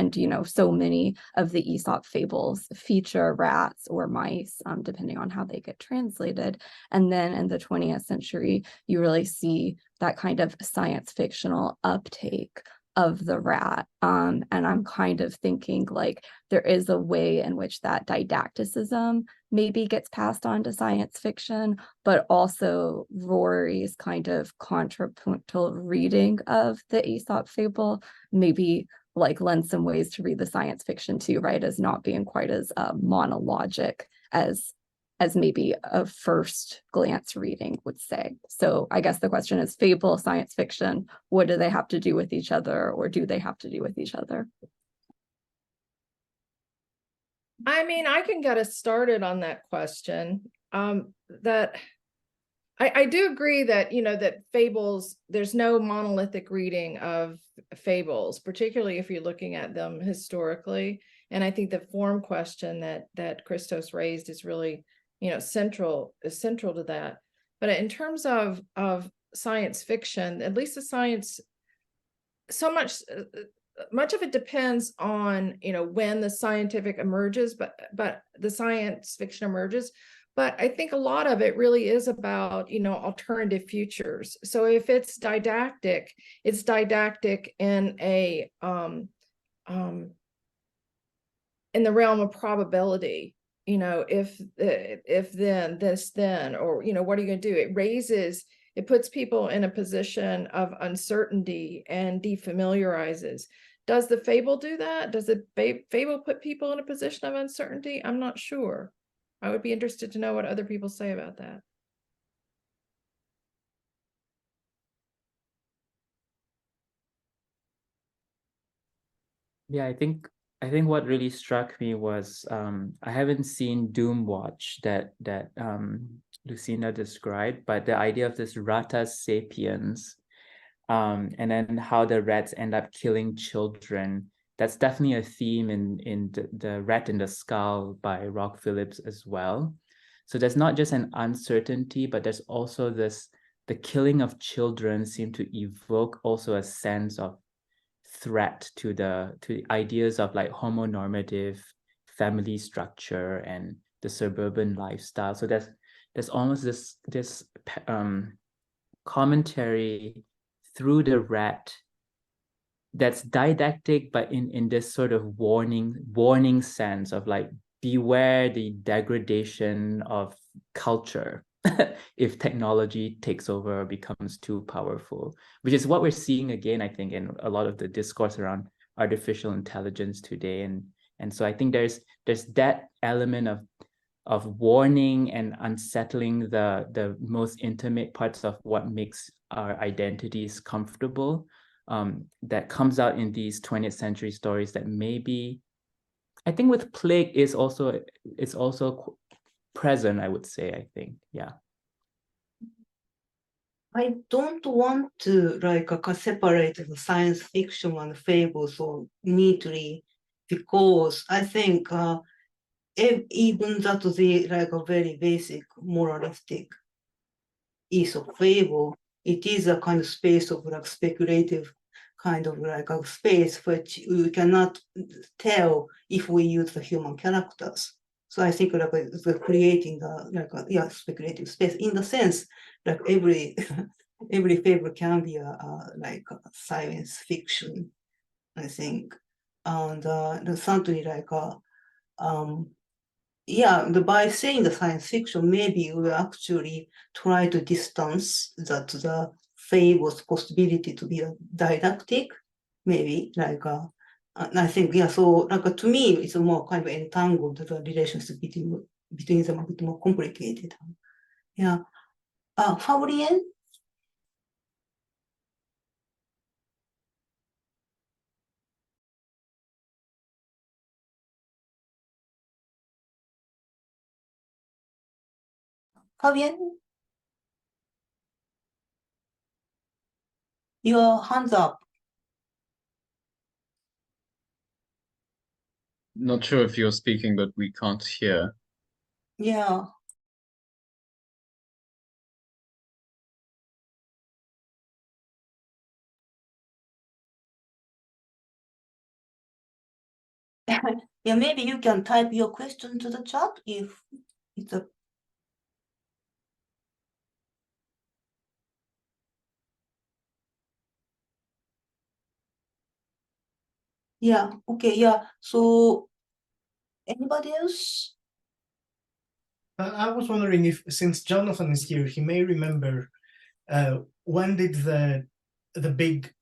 so many of the Aesop fables feature rats or mice, depending on how they get translated. And then in the 20th century, you really see that kind of science fictional uptake of the rat. And I'm kind of thinking like there is a way in which that didacticism maybe gets passed on to science fiction, but also Rory's kind of contrapuntal reading of the Aesop fable maybe like lends some ways to read the science fiction too, right? As not being quite as monologic as as maybe a first glance reading would say. So I guess the question is fable, science fiction, what do they have to do with each other, or do they have to do with each other? I mean, I can get us started on that question. That I do agree that, you know, that fables, there's no monolithic reading of fables, particularly if you're looking at them historically. And I think the form question that Christos raised is really, you know, central to that. But in terms of science fiction, at least the science, so much of it depends on, you know, when the scientific emerges, but the science fiction emerges. But I think a lot of it really is about, you know, alternative futures. So if it's didactic in a in the realm of probability. You know, if then this then, or, you know, what are you going to do? It puts people in a position of uncertainty and defamiliarizes. Does the fable do that? Does the fable put people in a position of uncertainty? I'm not sure. I would be interested to know what other people say about that. Yeah, I think what really struck me was I haven't seen Doom Watch that Lucina described, but the idea of this ratas sapiens, and then how the rats end up killing children. That's definitely a theme in the Rat in the Skull by Rock Phillips as well. So there's not just an uncertainty, but there's also the killing of children seem to evoke also a sense of threat to the ideas of like homonormative family structure and the suburban lifestyle. So there's almost this commentary through the rat that's didactic, but in this sort of warning sense of like, beware the degradation of culture if technology takes over or becomes too powerful, which is what we're seeing again, I think, in a lot of the discourse around artificial intelligence today. And so I think there's that element of warning and unsettling the most intimate parts of what makes our identities comfortable, that comes out in these 20th century stories that maybe, I think with Plague is also present, I would say, I think, yeah. I don't want to separate the science fiction and fable so neatly, because I think even that the a very basic moralistic is of fable, it is a kind of space of speculative kind of a space which we cannot tell if we use the human characters. So I think the creating the speculative space in the sense every fable can be a science fiction, I think, and certainly by saying the science fiction, maybe we actually try to distance the fable's possibility to be a didactic, maybe I think, so to me, it's more kind of entangled, the relationship between them a bit more complicated. Yeah. Fabulation? Fabian? Your hands up. Not sure if you're speaking, but we can't hear. Yeah. Yeah, maybe you can type your question to the chat if it's a. Yeah, okay, yeah. So anybody else? I was wondering if, since Jonathan is here, he may remember when did the big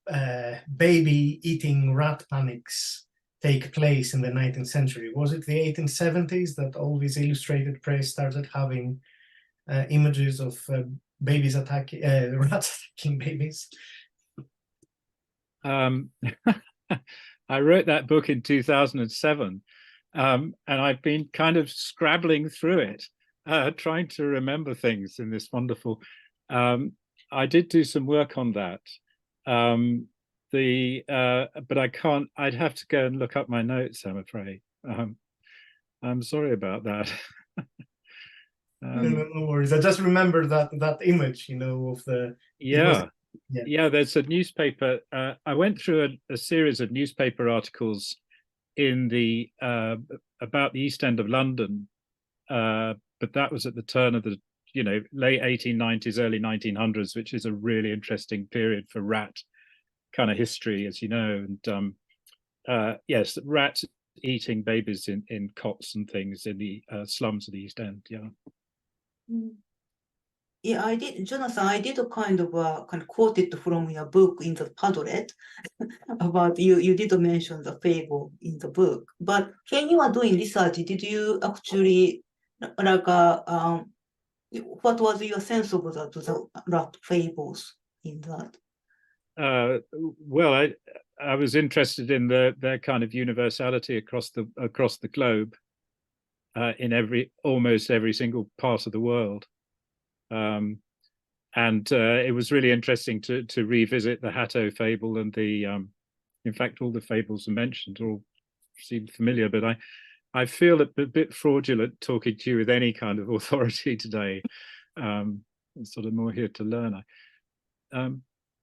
baby eating rat panics take place in the 19th century? Was it the 1870s that all these illustrated press started having images of babies attacking, rats attacking babies? I wrote that book in 2007, and I've been kind of scrabbling through it, trying to remember things in this wonderful. I did do some work on that. But I can't. I'd have to go and look up my notes, I'm afraid. I'm sorry about that. No worries. I just remember that image, you know, of the yeah. There's a newspaper. I went through a series of newspaper articles in the about the East End of London, but that was at the turn of the late 1890s, early 1900s, which is a really interesting period for rat kind of history, as you know. And yes, rats eating babies in cots and things in the slums of the East End. Yeah, I did, Jonathan. I did kind of quote it from your book in the Padlet about you. You did mention the fable in the book, but when you are doing research, did you actually what was your sense of the rat fables in that? Well, I was interested in their kind of universality across the globe, in almost every single part of the world. And it was really interesting to revisit the Hatto fable and in fact, all the fables are mentioned all seem familiar, but I feel a bit fraudulent talking to you with any kind of authority today. I'm sort of more here to learn.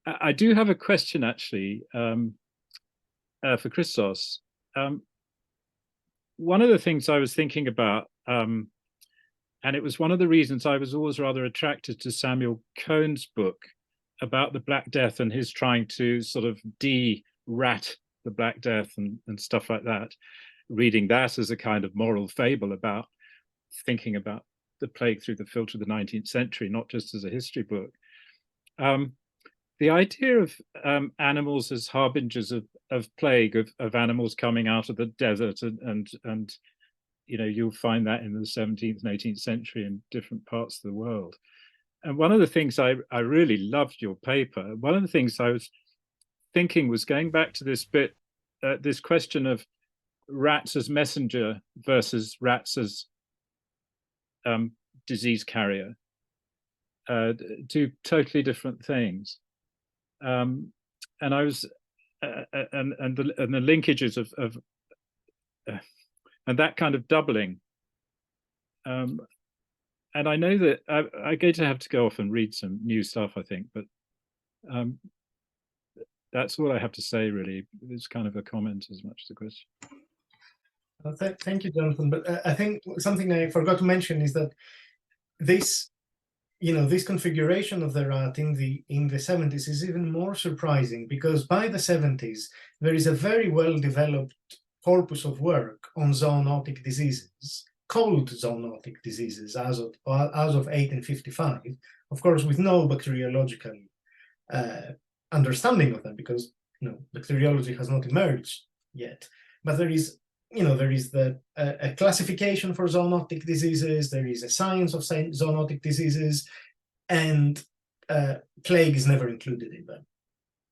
I do have a question actually for Christos. One of the things I was thinking about, and it was one of the reasons I was always rather attracted to Samuel Cohn's book about the Black Death and his trying to sort of de-rat the Black Death and stuff like that, reading that as a kind of moral fable about thinking about the plague through the filter of the 19th century, not just as a history book. The idea of animals as harbingers of plague, of animals coming out of the desert, and you'll find that in the 17th and 18th century in different parts of the world. And one of the things I really loved your paper, one of the things I was thinking was going back to this bit, this question of rats as messenger versus rats as disease carrier, two totally different things. And I was, and the linkages of and that kind of doubling. And I know that I'm going to have to go off and read some new stuff, I think, but that's all I have to say, really. It's kind of a comment as much as a question. Thank you, Jonathan. But I think something I forgot to mention is that this configuration of the rat in the 70s is even more surprising, because by the 70s, there is a very well-developed corpus of work on zoonotic diseases, cold zoonotic diseases, as of 1855, of course, with no bacteriological understanding of them, because bacteriology has not emerged yet. But there is a classification for zoonotic diseases, there is a science of zoonotic diseases, and plague is never included in them,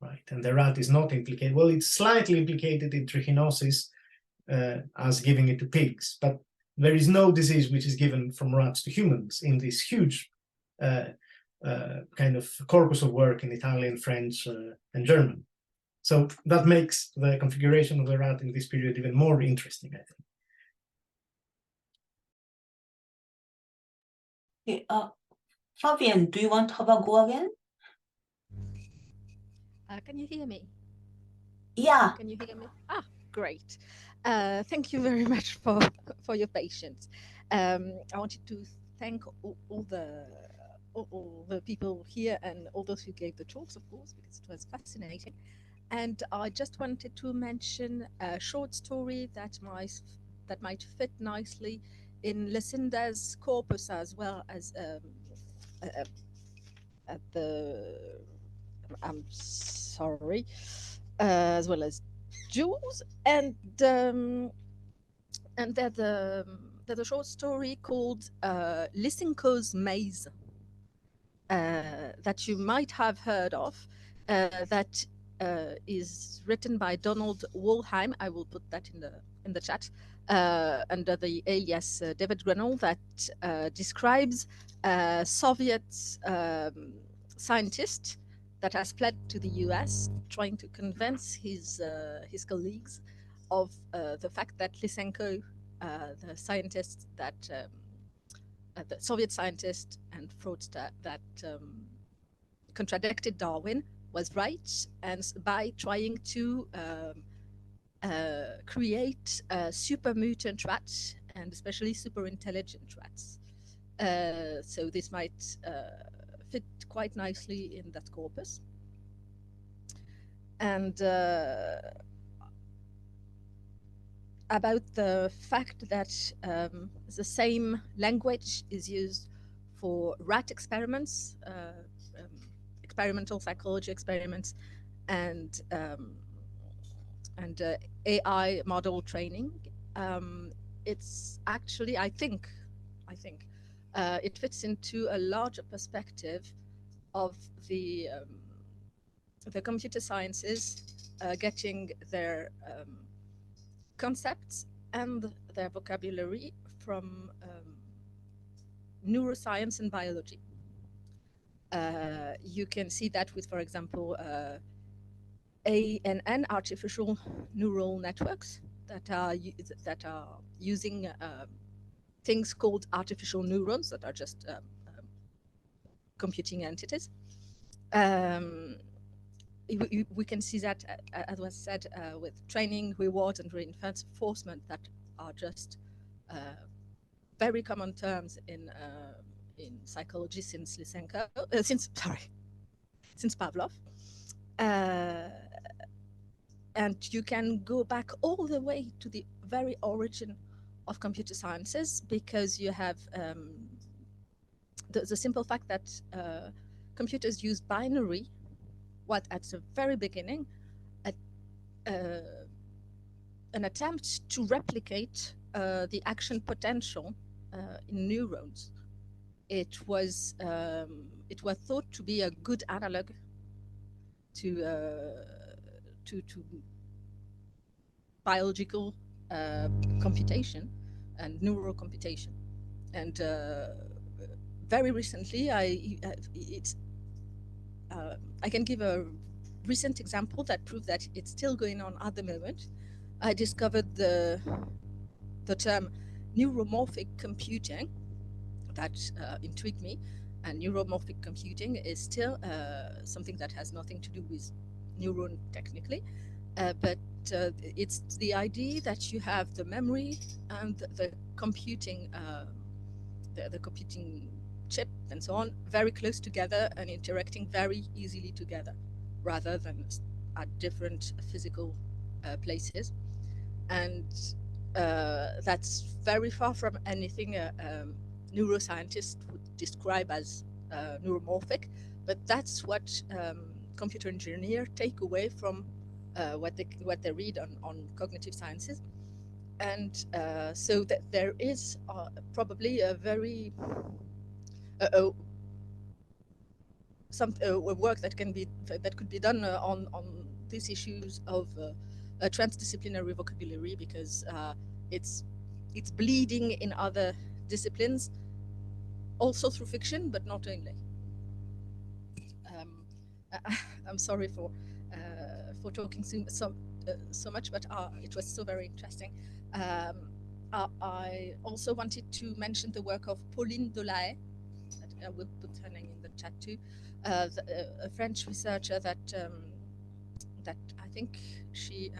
right? And the rat is not implicated. Well, it's slightly implicated in trichinosis, as giving it to pigs, but there is no disease which is given from rats to humans in this huge kind of corpus of work in Italian, French, and German. So that makes the configuration of the rat in this period even more interesting, I think. Okay, Fabian, do you want to have a go again? Can you hear me? Yeah. Can you hear me? Ah, great. Thank you very much for your patience. I wanted to thank all the people here and all those who gave the talks, of course, because it was fascinating. And I just wanted to mention a short story that might fit nicely in Lucinda's corpus, as well as as well as Jules, and there's a short story called Lysenko's Maze that you might have heard of, that is written by Donald Wollheim. I will put that in the chat under the alias David Grenell, that describes a Soviet scientist that has fled to the US, trying to convince his colleagues of the fact that Lysenko, the scientist that the Soviet scientist and fraudster that contradicted Darwin, was right, and by trying to create super mutant rats, and especially super intelligent rats. So this might fit quite nicely in that corpus. And about the fact that the same language is used for rat experiments, experimental psychology experiments, and AI model training. It's actually, I think, it fits into a larger perspective of the computer sciences getting their concepts and their vocabulary from neuroscience and biology. You can see that with, for example, ANN, artificial neural networks, that are using things called artificial neurons, that are just computing entities. We can see that, as was said, with training, reward, and reinforcement, that are just very common terms in psychology since Lysenko, since Pavlov. And you can go back all the way to the very origin of computer sciences, because you have the simple fact that computers use binary, what at the very beginning, an attempt to replicate the action potential in neurons. It was thought to be a good analog to biological computation and neural computation. And very recently, I can give a recent example that proved that it's still going on at the moment. I discovered the term neuromorphic computing that intrigued me. And neuromorphic computing is still something that has nothing to do with neuron technically, but it's the idea that you have the memory and the computing, the computing chip and so on, very close together and interacting very easily together, rather than at different physical places. And that's very far from anything neuroscientists would describe as neuromorphic, but that's what computer engineers take away from what they read on cognitive sciences. And so that there is probably a very work that could be done on these issues of a transdisciplinary vocabulary, because it's bleeding in other disciplines, also through fiction, but not only. I'm sorry for talking so much, but it was so very interesting. I also wanted to mention the work of Pauline Delahaye. I will put her name in the chat too. A French researcher that I think she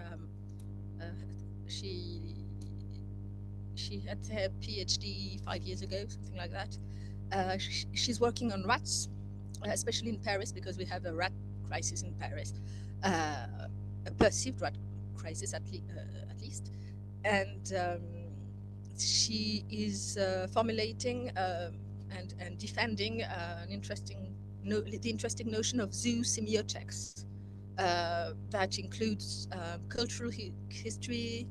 had her PhD 5 years ago, something like that. She's working on rats, especially in Paris, because we have a rat crisis in Paris, a perceived rat crisis at least. And she is formulating and defending the interesting notion of zoo semiotics, that includes cultural history,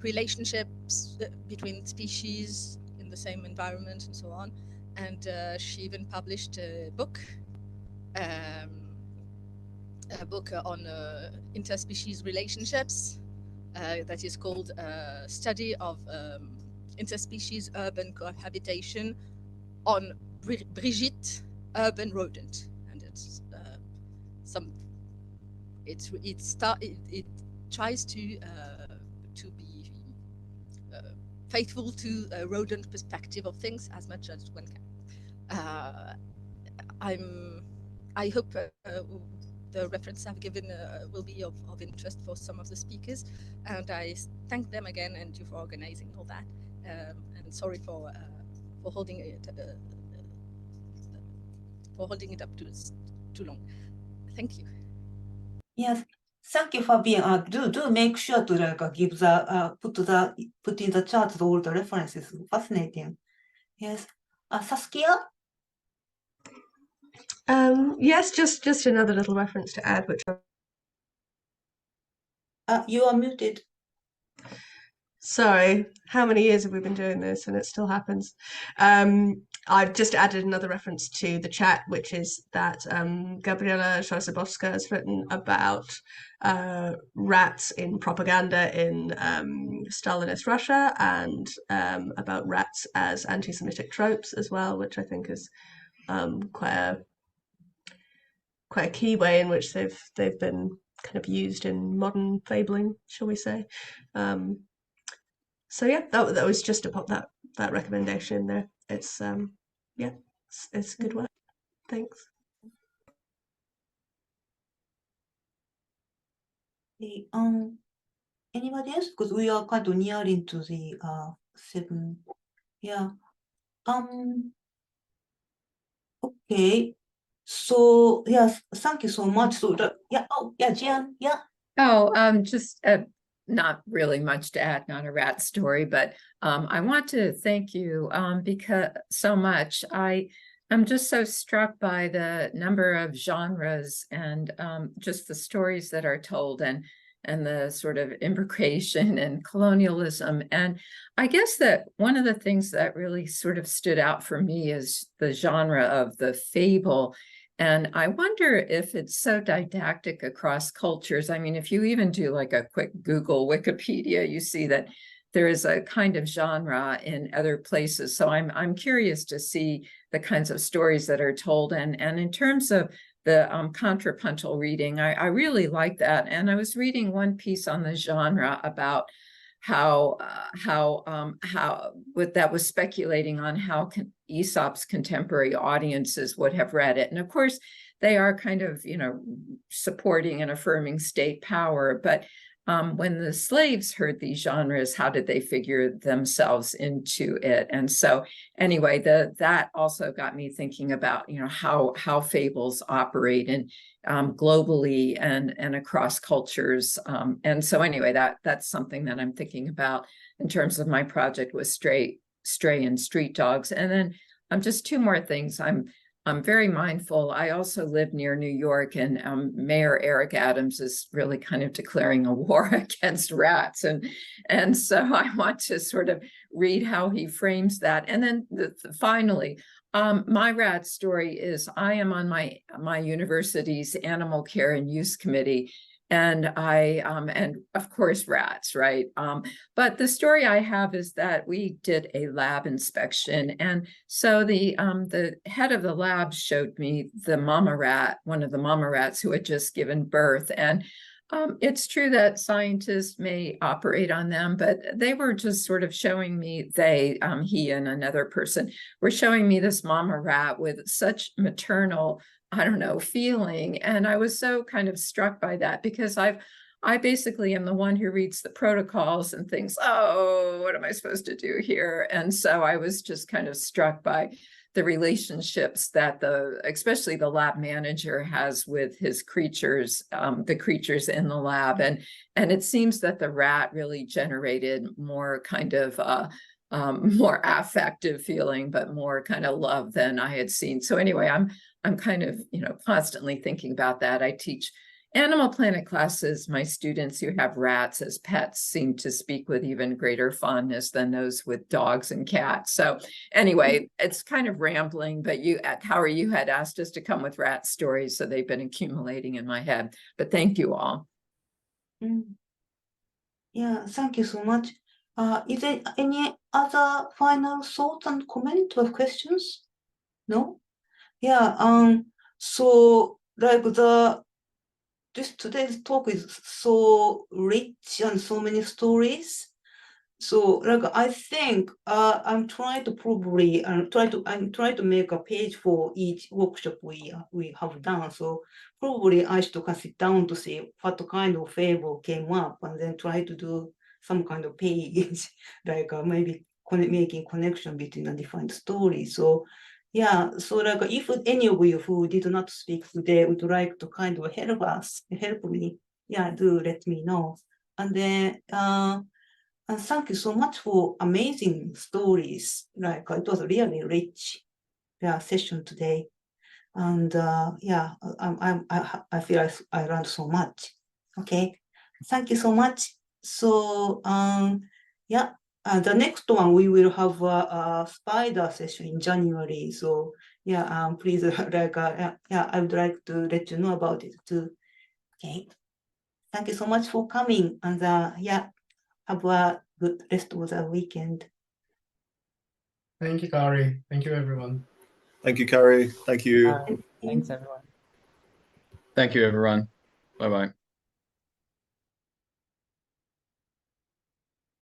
relationships between species in the same environment, and so on. And she even published a book on interspecies relationships that is called Study of Interspecies Urban Cohabitation on Brigitte, Urban Rodent. And it's it tries to be faithful to a rodent perspective of things as much as one can. I hope the reference I've given will be of interest for some of the speakers, and I thank them again and you for organizing all that. And sorry for holding it up too long. Thank you. Yes, thank you for being. Do make sure to give the put in the chat all the references. Fascinating. Yes. Saskia. Yes, just another little reference to add, which You are muted. sorry, how many years have we been doing this and it still happens? I've just added another reference to the chat, which is that Gabriela Szosabowska has written about rats in propaganda in Stalinist Russia, and about rats as anti-Semitic tropes as well, which I think is quite a key way in which they've been kind of used in modern fabling, shall we say. So yeah, that was just to pop that recommendation in there. It's yeah, it's good work. Thanks. Anybody else? Because we are kind of nearing to the 7. Yeah. Okay. So yes, thank you so much. So yeah. Oh yeah, Jan. Yeah. Oh, just not really much to add, not a rat story, but I want to thank you because so much. I'm just so struck by the number of genres and just the stories that are told and the sort of immigration and colonialism. And I guess that one of the things that really sort of stood out for me is the genre of the fable. And I wonder if it's so didactic across cultures. I mean, if you even do like a quick Google Wikipedia, you see that there is a kind of genre in other places. So I'm curious to see the kinds of stories that are told. And in terms of the contrapuntal reading, I really like that. And I was reading one piece on the genre about how that was speculating on how Aesop's contemporary audiences would have read it. And of course, they are kind of, supporting and affirming state power. But when the slaves heard these genres, how did they figure themselves into it? And so anyway, that also got me thinking about, how fables operate and globally and across cultures. And so anyway, that's something that I'm thinking about in terms of my project with stray and street dogs. And then just 2 more things. I'm very mindful. I also live near New York, and Mayor Eric Adams is really kind of declaring a war against rats. And so I want to sort of read how he frames that. And then finally, my rat story is I am on my university's animal care and use committee. And and of course rats, right? But the story I have is that we did a lab inspection, and so the head of the lab showed me the mama rat, one of the mama rats who had just given birth, and it's true that scientists may operate on them, but they were just sort of showing me, he and another person were showing me this mama rat with such maternal, I don't know, feeling. And I was so kind of struck by that because I basically am the one who reads the protocols and thinks, oh, what am I supposed to do here? And so I was just kind of struck by the relationships that especially the lab manager has with his creatures, the creatures in the lab. And it seems that the rat really generated more kind of more affective feeling, but more kind of love than I had seen. So anyway, I'm kind of, constantly thinking about that. I teach Animal Planet classes. My students who have rats as pets seem to speak with even greater fondness than those with dogs and cats. So anyway, it's kind of rambling, but Kaori, you had asked us to come with rat stories, so they've been accumulating in my head. But thank you all. Yeah, thank you so much. Is there any other final thoughts and comment or questions? No? Yeah, so like today's talk is so rich and so many stories. So like I think I'm trying to make a page for each workshop we have done. So probably I should sit down to see what kind of fable came up and then try to do some kind of page, like maybe making connection between the different stories. So yeah, so like if any of you who did not speak today would like to kind of help me, yeah, do let me know. And then and thank you so much for amazing stories. Like it was really rich, session today. And yeah, I feel I learned so much. Okay, thank you so much. So yeah, the next one we will have a spider session in January. So yeah, please like I would like to let you know about it too. Okay, thank you so much for coming. And yeah, have a good rest of the weekend. Thank you, Kaori. Thank you, everyone. Thank you, Carrie. Thank you. Thanks, everyone. Thank you, everyone. Bye-bye.